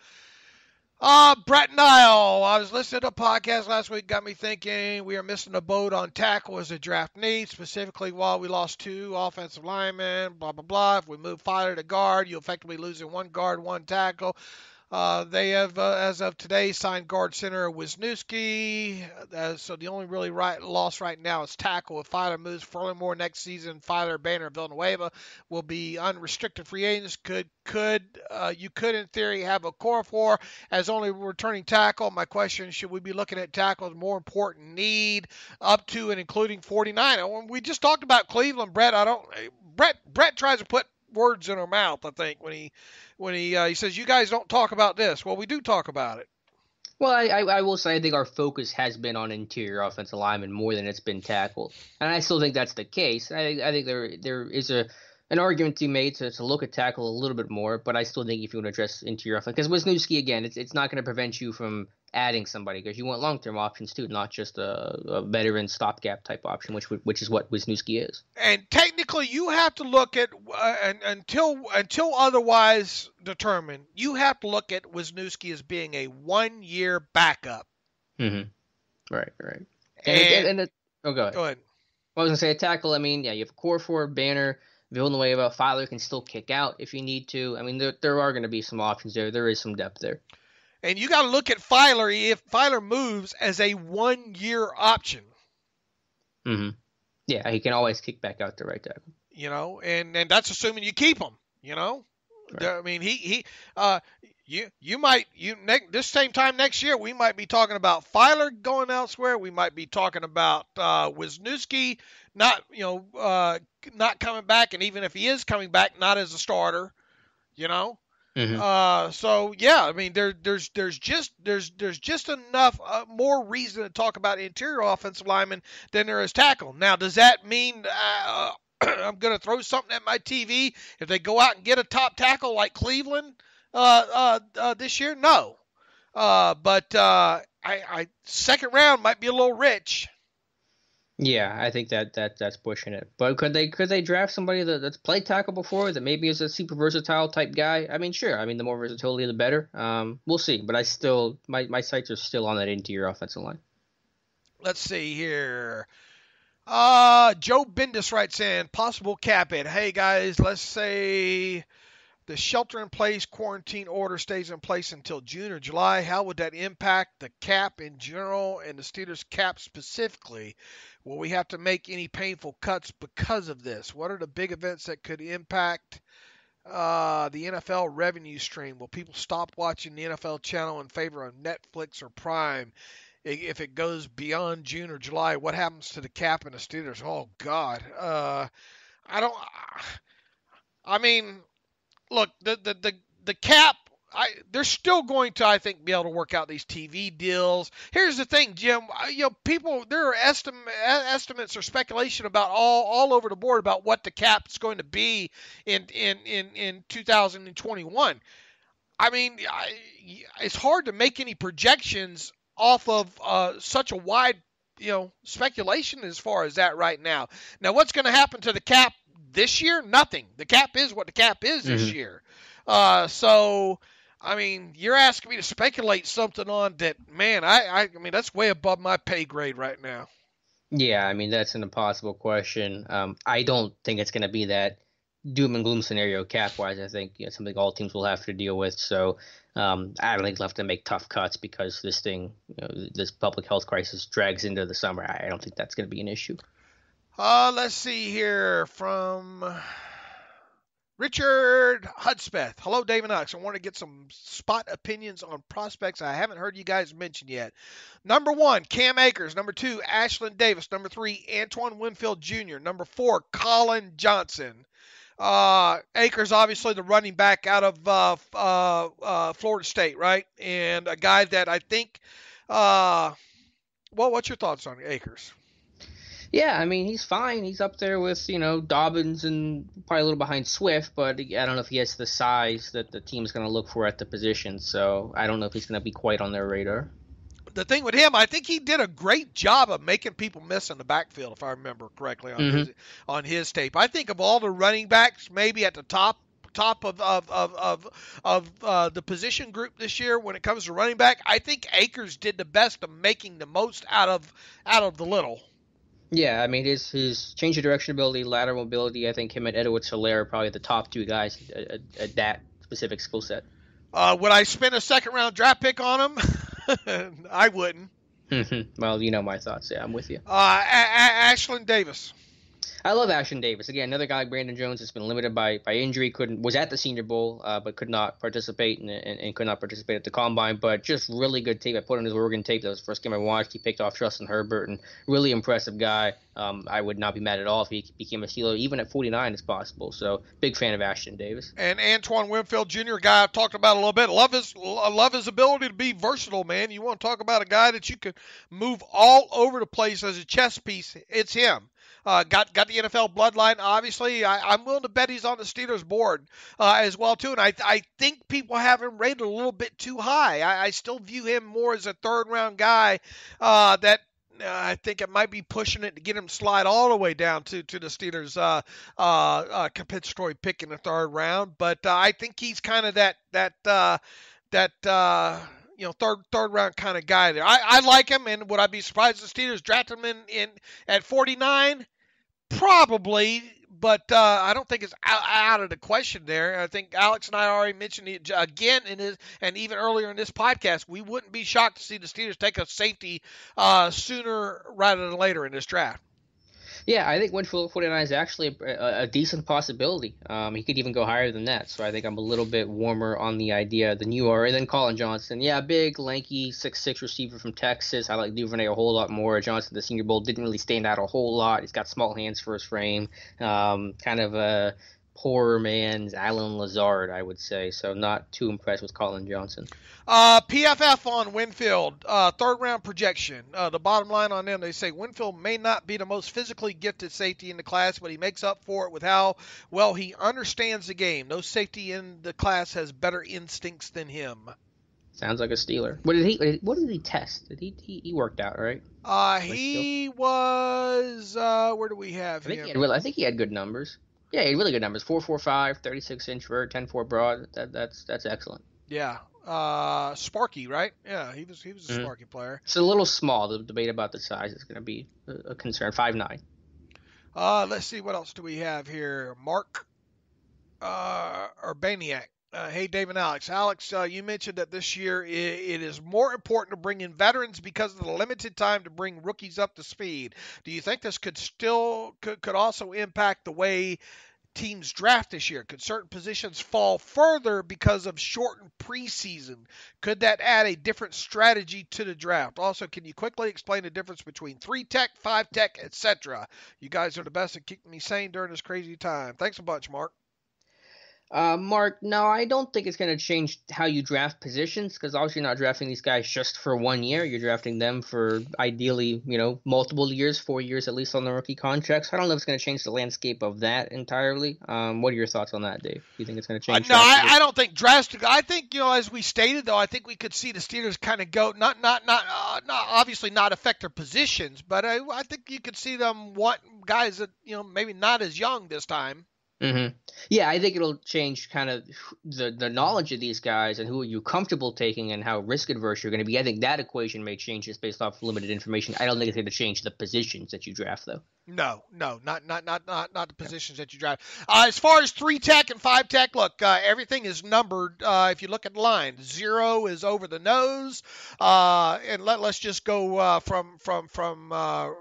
C: Brett Nile. I was listening to a podcast last week. Got me thinking we are missing a boat on tackle as a draft need, specifically while we lost 2 offensive linemen, blah, blah, blah. If we move Filer to guard, you're effectively losing 1 guard, 1 tackle. They have, as of today, signed guard center Wisniewski. So the only really loss right now is tackle. If Filer moves furthermore next season, Filer, Banner, Villanueva will be unrestricted free agents. You could in theory have a core 4 as only returning tackle. My question: should we be looking at tackle as more important need up to and including 49? When we just talked about Cleveland, Brett. Brett tries to put words in our mouth, I think, when he says you guys don't talk about this. Well, we do talk about it.
B: Well, I will say I think our focus has been on interior offensive linemen more than it's been tackle, and I still think that's the case. I think there is an argument to be made to look at tackle a little bit more, but I still think if you want to address interior offense, because Wisniewski, again, it's not going to prevent you from adding somebody, because you want long-term options too, not just a veteran stopgap type option, which is what Wisniewski is.
C: And technically, you have to look at until otherwise determined, you have to look at Wisniewski as being a 1-year backup.
B: Mm-hmm. Right.
C: Go ahead.
B: Go ahead. Well, I was gonna say a tackle. I mean, yeah, you have a core 4, Banner, Villanueva. Filer can still kick out if you need to. I mean, there are going to be some options there. There is some depth there.
C: And you got to look at Filer if Filer moves as a 1-year option.
B: Mm-hmm. Yeah, he can always kick back out to right tackle.
C: You know, and that's assuming you keep him. You know, right. I mean, this same time next year we might be talking about Filer going elsewhere. We might be talking about Wisniewski not coming back, and even if he is coming back, not as a starter. You know.
B: Mm-hmm.
C: So yeah, I mean there's just enough more reason to talk about interior offensive linemen than there is tackle. Now, does that mean I'm going to throw something at my TV if they go out and get a top tackle like Cleveland this year? No, but I second round might be a little rich.
B: Yeah, I think that's pushing it. But could they draft somebody that's played tackle before, that maybe is a super versatile type guy? I mean, sure. I mean, the more versatility, the better. We'll see. But I still my sights are still on that interior offensive line.
C: Let's see here. Joe Bendis writes in, possible cap hit. Hey guys, let's say the shelter-in-place quarantine order stays in place until June or July. How would that impact the cap in general and the Steelers cap specifically? Will we have to make any painful cuts because of this? What are the big events that could impact the NFL revenue stream? Will people stop watching the NFL channel in favor of Netflix or Prime? If it goes beyond June or July, what happens to the cap and the Steelers? Oh, God. I mean, look, the cap, they're still going to, I think, be able to work out these TV deals. Here's the thing, Jim. There are estimates or speculation about all over the board about what the cap is going to be in 2021. I mean, it's hard to make any projections off of such a wide, speculation as far as that right now. Now, what's going to happen to the cap this year? Nothing. The cap is what the cap is this year. So, I mean, you're asking me to speculate something on that, man, I mean, that's way above my pay grade right now.
B: Yeah, I mean, that's an impossible question. I don't think it's going to be that doom and gloom scenario cap-wise. I think something all teams will have to deal with. So I don't think they'll have to make tough cuts because this thing, this public health crisis drags into the summer. I don't think that's going to be an issue.
C: Let's see here from Richard Hudspeth. Hello, Dave and Alex. I want to get some spot opinions on prospects I haven't heard you guys mention yet. Number 1, Cam Akers. Number 2, Ashlyn Davis. Number 3, Antoine Winfield Jr. Number 4, Colin Johnson. Akers, obviously the running back out of Florida State, right? And a guy that I think, what's your thoughts on Akers?
B: Yeah, I mean, he's fine. He's up there with, Dobbins and probably a little behind Swift, but I don't know if he has the size that the team's going to look for at the position, so I don't know if he's going to be quite on their radar.
C: The thing with him, I think he did a great job of making people miss in the backfield, if I remember correctly on his tape. I think of all the running backs, maybe at the top of the position group this year when it comes to running back, I think Akers did the best of making the most out of the little.
B: Yeah, I mean, his change of direction ability, lateral mobility, I think him and Edwards Hilaire are probably the top 2 guys at that specific skill set.
C: Would I spend a second-round draft pick on him? I wouldn't.
B: Well, you know my thoughts. Yeah, I'm with you.
C: Ashlyn Davis.
B: I love Ashtyn Davis. Again, another guy like Brandon Jones has been limited by injury. Was at the Senior Bowl, but could not participate and could not participate at the Combine. But just really good tape. I put on his Oregon tape. That was the first game I watched. He picked off Justin Herbert, and really impressive guy. I would not be mad at all if he became a Steeler, even at 49 is possible. So big fan of Ashtyn Davis.
C: And Antoine Winfield Jr., guy I've talked about a little bit. Love his ability to be versatile, man. You want to talk about a guy that you can move all over the place as a chess piece, it's him. Got the NFL bloodline, obviously. I'm willing to bet he's on the Steelers board as well, too. And I think people have him rated a little bit too high. I still view him more as a third-round guy that I think it might be pushing it to get him slide all the way down to the Steelers' compensatory pick in the third round. But I think he's kind of that third round kind of guy there. I like him, and would I be surprised if the Steelers drafted him in at 49? Probably, but I don't think it's out of the question there. I think Alex and I already mentioned it again and even earlier in this podcast. We wouldn't be shocked to see the Steelers take a safety sooner rather than later in this draft.
B: Yeah, I think Winfield 49 is actually a decent possibility. He could even go higher than that. So I think I'm a little bit warmer on the idea than you are. And then Colin Johnson, yeah, big, lanky, 6'6" receiver from Texas. I like Duvernay a whole lot more. Johnson, the Senior Bowl, didn't really stand out a whole lot. He's got small hands for his frame. Kind of a poor man's Alan Lazard, I would say. So not too impressed with Colin Johnson.
C: PFF on Winfield, third round projection. The bottom line on them, they say Winfield may not be the most physically gifted safety in the class, but he makes up for it with how well he understands the game. No safety in the class has better instincts than him.
B: Sounds like a Steeler. What did he test? He worked out, right?
C: He was where do we have him?
B: I think he had good numbers. Yeah, he had really good numbers. 4.45, 36-inch vert, 10.4 broad. That's excellent.
C: Yeah. Sparky, right? Yeah, he was a Sparky player.
B: It's a little small. The debate about the size is going to be a concern. 5'9".
C: Let's see, what else do we have here? Mark Urbaniak. Hey, Dave and Alex. Alex, you mentioned that this year it is more important to bring in veterans because of the limited time to bring rookies up to speed. Do you think this could also impact the way teams draft this year? Could certain positions fall further because of shortened preseason? Could that add a different strategy to the draft? Also, can you quickly explain the difference between 3-tech, 5-tech, etc.? You guys are the best at keeping me sane during this crazy time. Thanks a bunch, Mark.
B: Mark, no, I don't think it's going to change how you draft positions, because obviously you're not drafting these guys just for 1 year. You're drafting them for ideally, multiple years, 4 years at least on the rookie contracts. I don't know if it's going to change the landscape of that entirely. What are your thoughts on that, Dave? Do you think it's going to change?
C: No, I don't think drastically. I think, as we stated, though, I think we could see the Steelers kind of go, not obviously not affect their positions, but I think you could see them want guys that, maybe not as young this time.
B: Mm-hmm. Yeah, I think it'll change kind of the knowledge of these guys and who are you comfortable taking and how risk adverse you're going to be. I think that equation may change just based off limited information. I don't think it's going to change the positions that you draft, though.
C: No, not the positions that you drive. As far as 3-tech and 5-tech, look, everything is numbered. If you look at the line, 0 is over the nose, and let's just go from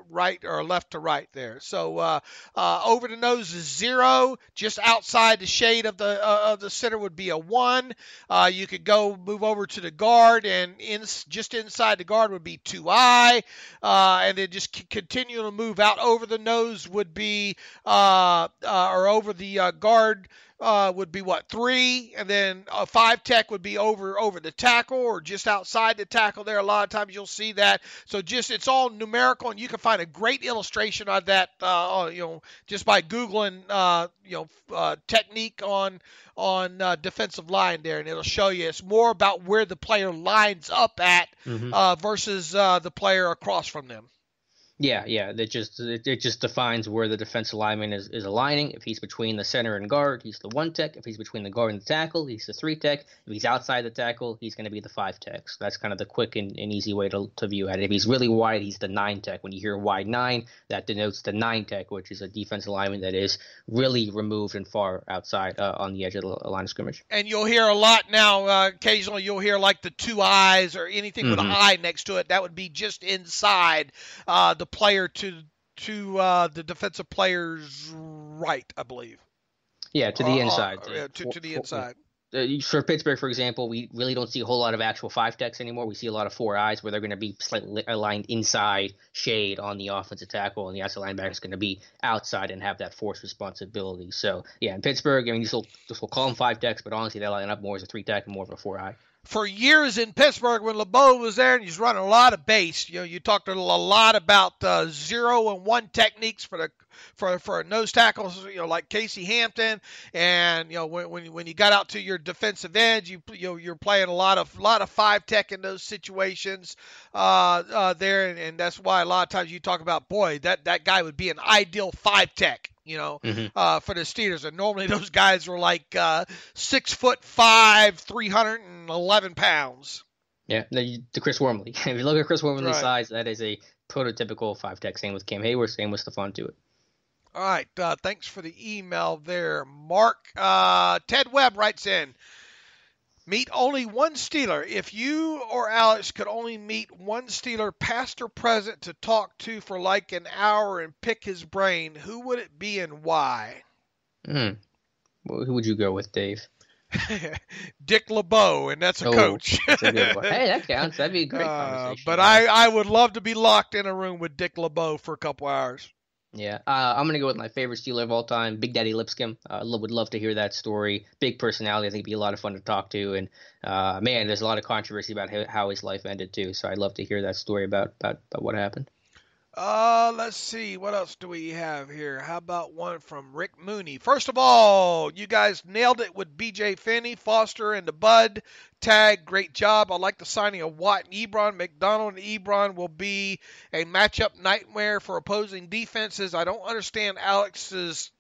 C: right or left to right there. So over the nose is 0. Just outside the shade of the center would be a 1. You could move over to the guard, and just inside the guard would be 2I, and then just continue to move out over the nose would be or over the guard would be 3, and then a 5-tech would be over the tackle or just outside the tackle there. A lot of times you'll see that. So it's all numerical, and you can find a great illustration of that just by googling technique on defensive line there, and it'll show you it's more about where the player lines up at versus the player across from them.
B: Yeah. It just defines where the defensive lineman is aligning. If he's between the center and guard, he's the 1-tech. If he's between the guard and the tackle, he's the 3-tech. If he's outside the tackle, he's going to be the 5-tech. So that's kind of the quick and easy way to view it. If he's really wide, he's the 9-tech. When you hear wide 9, that denotes the 9-tech, which is a defensive lineman that is really removed and far outside on the edge of the line of scrimmage.
C: And you'll hear a lot now. Occasionally, you'll hear like the 2 eyes or anything with an eye next to it. That would be just inside the player to the defensive player's right, I believe.
B: Yeah, to the inside.
C: To the inside.
B: For Pittsburgh, for example, we really don't see a whole lot of actual 5-techs anymore. We see a lot of 4 eyes where they're going to be slightly aligned inside shade on the offensive tackle, and the outside linebacker is going to be outside and have that force responsibility. So, yeah, in Pittsburgh, I mean, we'll call them 5-techs, but honestly, they line up more as a 3-tech and more of a 4-eye.
C: For years in Pittsburgh, when LeBeau was there and he's running a lot of base, you talked a lot about 0 and 1 techniques for nose tackles, like Casey Hampton, and when you got out to your defensive ends, you're playing a lot of 5-tech in those situations there, and that's why a lot of times you talk about, boy, that guy would be an ideal 5-tech. For the Steelers. And normally those guys were like 6'5", 311 pounds.
B: Yeah, the Chris Wormley. If you look at Chris Wormley's size, that is a prototypical 5-tech. Same with Cam Hayward, same with Stephon Tuitt.
C: All right, thanks for the email there, Mark. Ted Webb writes in, meet only one Steeler. If you or Alex could only meet one Steeler, past or present, to talk to for like an hour and pick his brain, who would it be and why?
B: Well, who would you go with, Dave?
C: Dick LeBeau, and that's a coach.
B: That's a good one. Hey, that counts. That'd be a great conversation.
C: But I would love to be locked in a room with Dick LeBeau for a couple hours.
B: Yeah, I'm going to go with my favorite Steeler of all time, Big Daddy Lipscomb. Would love to hear that story. Big personality. I think it'd be a lot of fun to talk to. And, man, there's a lot of controversy about how his life ended, too. So I'd love to hear that story about what happened.
C: Let's see. What else do we have here? How about one from Rick Mooney? First of all, you guys nailed it with B.J. Finney, Foster, and the Bud tag. Great job. I like the signing of Watt and Ebron. McDonald and Ebron will be a matchup nightmare for opposing defenses. I don't understand Alex's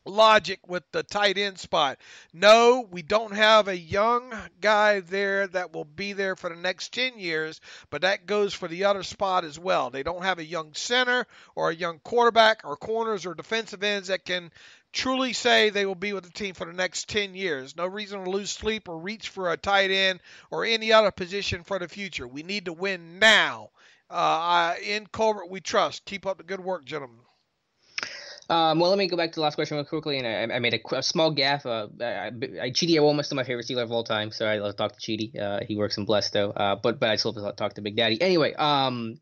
C: logic with the tight end spot. No, we don't have a young guy there that will be there for the next 10 years, but that goes for the other spot as well. They don't have a young center or a young quarterback or corners or defensive ends that can truly say they will be with the team for the next 10 years. No reason to lose sleep or reach for a tight end or any other position for the future. We need to win now. In Colbert, we trust. Keep up the good work, gentlemen.
B: Well, let me go back to the last question real quickly, and I made a small gaffe. Chidi Awoma is still my favorite Steeler of all time, so I love to talk to Chidi. He works in Bless, though, but I still love to talk to Big Daddy. Anyway, to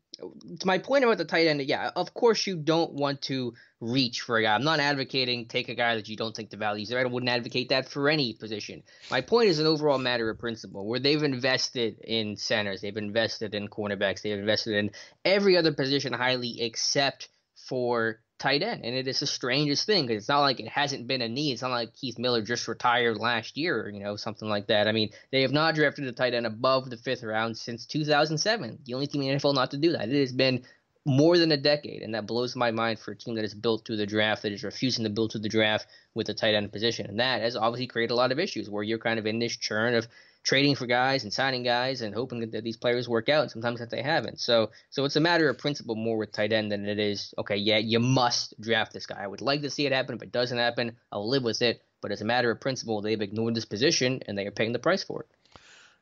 B: my point about the tight end, yeah, of course you don't want to reach for a guy. I'm not advocating take a guy that you don't think the value's there. I wouldn't advocate that for any position. My point is an overall matter of principle, where they've invested in centers, they've invested in cornerbacks, they've invested in every other position highly except for tight end, and it is the strangest thing because it's not like it hasn't been a need. It's not like Keith Miller just retired last year, something like that. I mean, they have not drafted a tight end above the 5th round since 2007. The only team in the NFL not to do that. It has been more than a decade, and that blows my mind for a team that is built through the draft, that is refusing to build through the draft with the tight end position. And that has obviously created a lot of issues where you're kind of in this churn of trading for guys and signing guys and hoping that these players work out, and sometimes that they haven't. So it's a matter of principle more with tight end than it is, okay, yeah, you must draft this guy. I would like to see it happen. If it doesn't happen, I'll live with it. But as a matter of principle, they've ignored this position, and they are paying the price for it.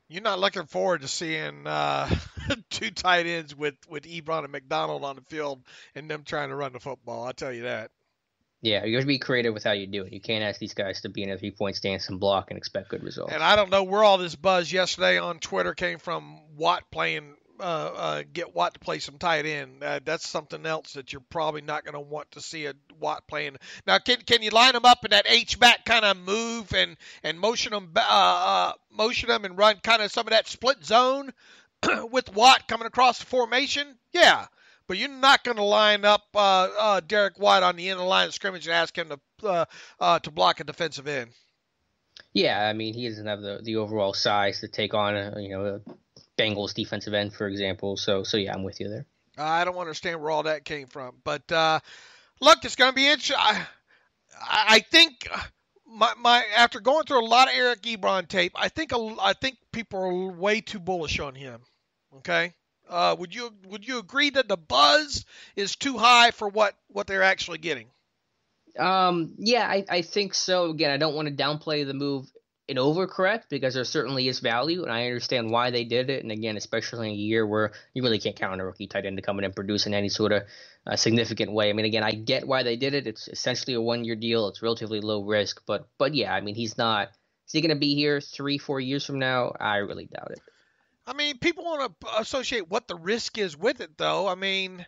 C: You're not looking forward to seeing two tight ends with Ebron and McDonald on the field and them trying to run the football. I'll tell you that.
B: Yeah, you have to be creative with how you do it. You can't ask these guys to be in a 3-point stance and block and expect good results.
C: And I don't know where all this buzz yesterday on Twitter came from. Watt playing, get Watt to play some tight end. That's something else that you're probably not going to want to see a Watt playing. Now, can you line them up in that H-back kind of move and motion them and run kind of some of that split zone with Watt coming across the formation? Yeah. But you're not going to line up Derek White on the end of the line of scrimmage and ask him to block a defensive end.
B: Yeah, I mean, he doesn't have the overall size to take on a Bengals defensive end, for example. So yeah, I'm with you there.
C: I don't understand where all that came from, but look, it's going to be interesting. I think my after going through a lot of Eric Ebron tape, I think people are way too bullish on him. Okay. Would you agree that the buzz is too high for what they're actually getting?
B: Yeah, I think so. Again, I don't want to downplay the move and overcorrect because there certainly is value, and I understand why they did it. And again, especially in a year where you really can't count on a rookie tight end to come in and produce in any sort of significant way. I mean, again, I get why they did it. It's essentially a 1-year deal. It's relatively low risk, but yeah, I mean, he's not. Is he going to be here 3-4 years from now? I really doubt it.
C: I mean, people want to associate what the risk is with it, though. I mean,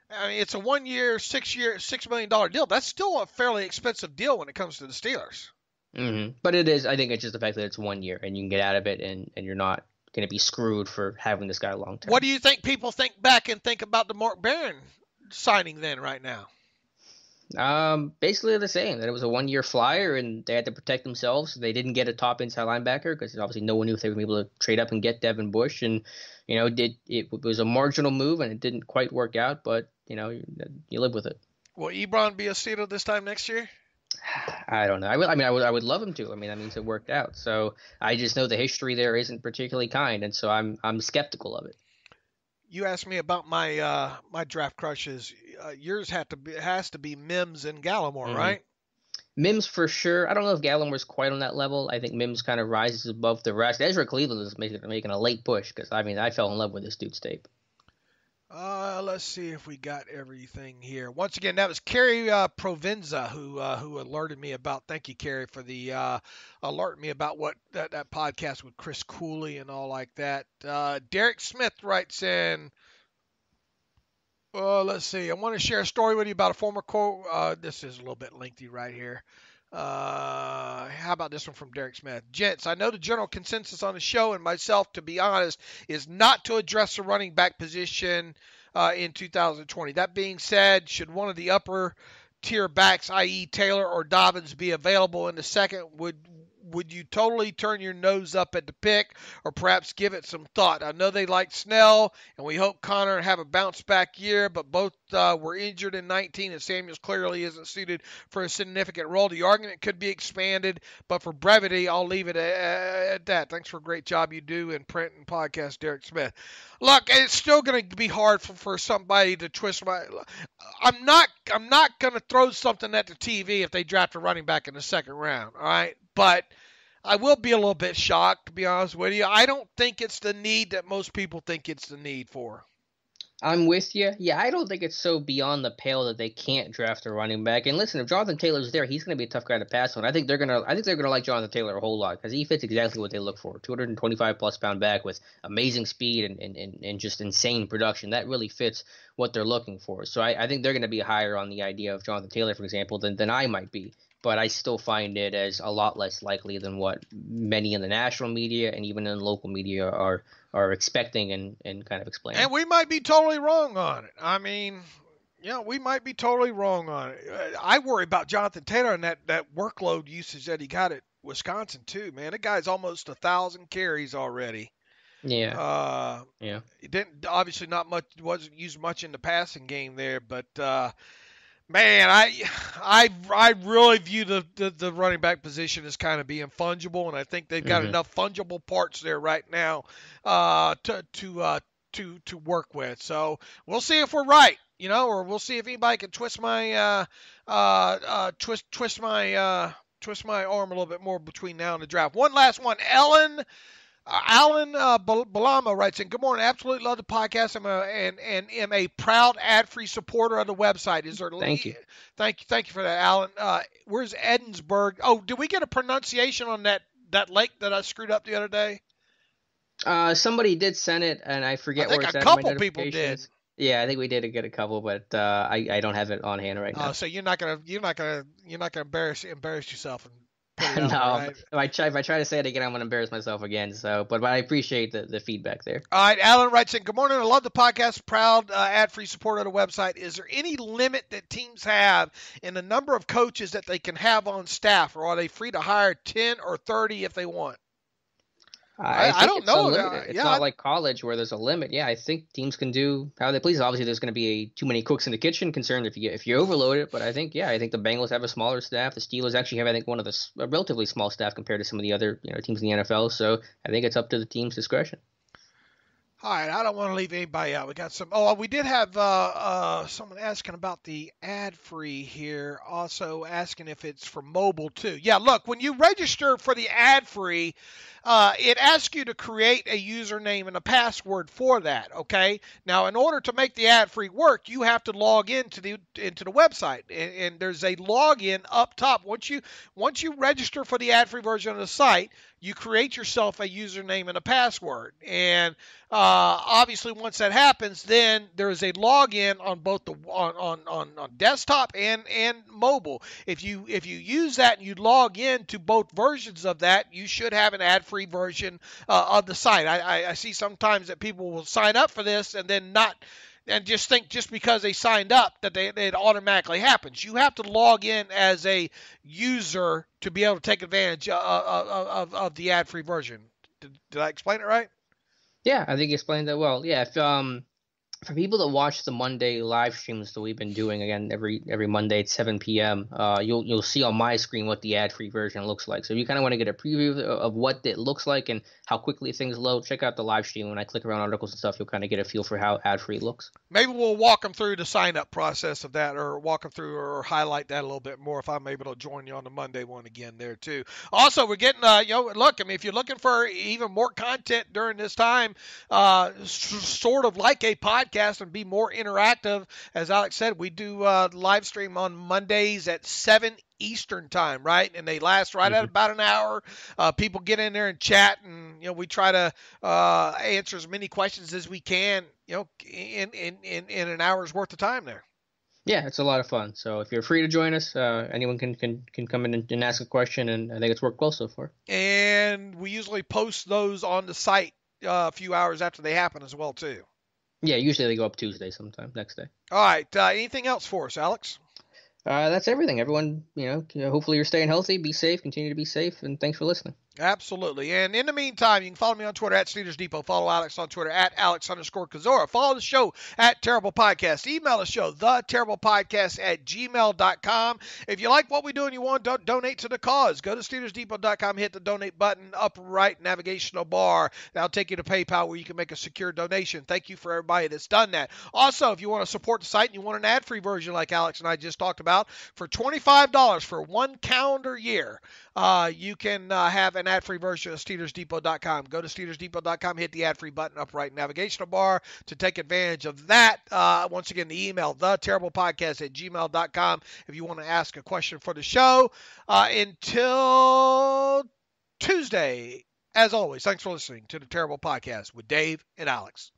C: it's a 1-year, $6 million deal. That's still a fairly expensive deal when it comes to the Steelers.
B: Mm-hmm. But it is. I think it's just the fact that it's 1 year and you can get out of it, and you're not going to be screwed for having this guy long term.
C: What do you think people think back and think about the Mark Barron signing then right now?
B: Basically the same, that it was a 1-year flyer and they had to protect themselves. They didn't get a top inside linebacker because obviously no one knew if they would be able to trade up and get Devin Bush. And, it was a marginal move and it didn't quite work out, but, you live with it.
C: Will Ebron be a Steeler this time next year?
B: I don't know. I would love him to. I mean, that means it worked out. So I just know the history there isn't particularly kind. And so I'm skeptical of it.
C: You asked me about my my draft crushes. Yours has to be Mims and Gallimore, mm-hmm. right?
B: Mims for sure. I don't know if Gallimore's quite on that level. I think Mims kind of rises above the rest. Ezra Cleveland is making a late push because I fell in love with this dude's tape.
C: Let's see if we got everything here. Once again, that was Kerry Provenza who alerted me about. Thank you, Kerry, for the alert me about what that podcast with Chris Cooley and all like that. Derek Smith writes in. Let's see. I want to share a story with you about a former this is a little bit lengthy right here. How about this one from Derek Smith? Gents, I know the general consensus on the show and myself, to be honest, is not to address the running back position in 2020. That being said, should one of the upper tier backs, i.e. Taylor or Dobbins, be available in the second, would you totally turn your nose up at the pick or perhaps give it some thought? I know they like Snell, and we hope Connor have a bounce-back year, but both were injured in 19, and Samuels clearly isn't suited for a significant role. The argument could be expanded, but for brevity, I'll leave it at that. Thanks for a great job you do in print and podcast, Derek Smith. Look, it's still going to be hard for somebody to twist my – I'm not going to throw something at the TV if they draft a running back in the second round, all right? But I will be a little bit shocked, to be honest with you. I don't think it's the need that most people think it's the need for.
B: I'm with you. Yeah, I don't think it's so beyond the pale that they can't draft a running back. And listen, if Jonathan Taylor's there, he's going to be a tough guy to pass on. I think they're going to like Jonathan Taylor a whole lot because he fits exactly what they look for. 225-plus pound back with amazing speed and just insane production. That really fits what they're looking for. So I think they're going to be higher on the idea of Jonathan Taylor, for example, than I might be. But I still find it as a lot less likely than what many in the national media and even in local media are expecting and kind of explaining.
C: And we might be totally wrong on it. I mean, we might be totally wrong on it. I worry about Jonathan Taylor and that workload usage that he got at Wisconsin too, man. The guy's almost 1,000 carries already.
B: Yeah.
C: He didn't obviously not much, wasn't used much in the passing game there, but Man, I really view the running back position as kind of being fungible, and I think they've got enough fungible parts there right now to work with. So we'll see if we're right, or we'll see if anybody can twist my twist my arm a little bit more between now and the draft. One last one, Alan Balama writes in, good morning. Absolutely love the podcast. And am a proud ad-free supporter of the website.
B: Thank you.
C: Thank you for that, Alan. Where's Edinburgh? Oh, did we get a pronunciation on that lake that I screwed up the other day?
B: Somebody did send it, and I forget where it's at.
C: I think a couple people did.
B: Yeah, I think we did get a couple, but I don't have it on hand right now.
C: So you're not gonna embarrass yourself and.
B: No, right? if I try to say it again, I'm going to embarrass myself again. So, but I appreciate the feedback there.
C: All right, Alan writes in, good morning. I love the podcast. Proud ad-free supporter of the website. Is there any limit that teams have in the number of coaches that they can have on staff, or are they free to hire 10 or 30 if they want?
B: I don't know. It's not like college where there's a limit. Yeah, I think teams can do how they please. Obviously, there's going to be too many cooks in the kitchen concerned if you overload it. But I think the Bengals have a smaller staff. The Steelers actually have, I think, a relatively small staff compared to some of the other teams in the NFL. So I think it's up to the team's discretion.
C: All right, I don't want to leave anybody out. We got some. Oh, we did have someone asking about the ad-free here, also asking if it's for mobile too. Yeah, look, when you register for the ad-free, it asks you to create a username and a password for that. Okay. Now, in order to make the ad-free work, you have to log into the website, and there's a login up top. Once you register for the ad-free version of the site, you create yourself a username and a password, and obviously once that happens, then there is a login on both the on desktop and mobile. If you use that and you log in to both versions of that, you should have an ad-free version of the site. I see sometimes that people will sign up for this and then not. And just think just because they signed up that it automatically happens. You have to log in as a user to be able to take advantage of the ad-free version. Did I explain it right?
B: Yeah, I think you explained that well. Yeah, if for people that watch the Monday live streams that we've been doing again every Monday at 7 p.m., you'll see on my screen what the ad-free version looks like. So if you kind of want to get a preview of what it looks like and how quickly things load, check out the live stream. When I click around articles and stuff, you'll kind of get a feel for how ad-free looks. Maybe
C: we'll walk them through the sign-up process of that, or walk them through or highlight that a little bit more if I'm able to join you on the Monday one again there too. Also, we're getting look, I mean, if you're looking for even more content during this time, sort of like a podcast and be more interactive, as Alex said, we do live stream on Mondays at 7 Eastern time, right? And they last right at about an hour. People get in there and chat, and we try to answer as many questions as we can, in an hour's worth of time there.
B: Yeah, it's a lot of fun. So if you're free to join us, anyone can come in and ask a question, and I think it's worked well so far.
C: And we usually post those on the site a few hours after they happen as well too.
B: Yeah, usually they go up Tuesday sometime, next day.
C: All right. Anything else for us, Alex?
B: That's everything. Everyone, hopefully you're staying healthy, be safe, continue to be safe, and thanks for listening.
C: Absolutely. And in the meantime, you can follow me on Twitter at Steelers Depot. Follow Alex on Twitter at Alex_Kozora. Follow the show at Terrible Podcast. Email the show, theterriblepodcast@gmail.com. If you like what we do and you want to donate to the cause, go to SteelersDepot.com, hit the donate button, upper right navigational bar. That'll take you to PayPal where you can make a secure donation. Thank you for everybody that's done that. Also, if you want to support the site and you want an ad-free version like Alex and I just talked about, for $25 for 1 calendar year, you can have an ad-free version of SteelersDepot.com. Go to SteelersDepot.com, hit the ad-free button up right navigational bar to take advantage of that. Once again, the email, theterriblepodcast@gmail.com, if you want to ask a question for the show. Until Tuesday, as always, thanks for listening to the Terrible Podcast with Dave and Alex.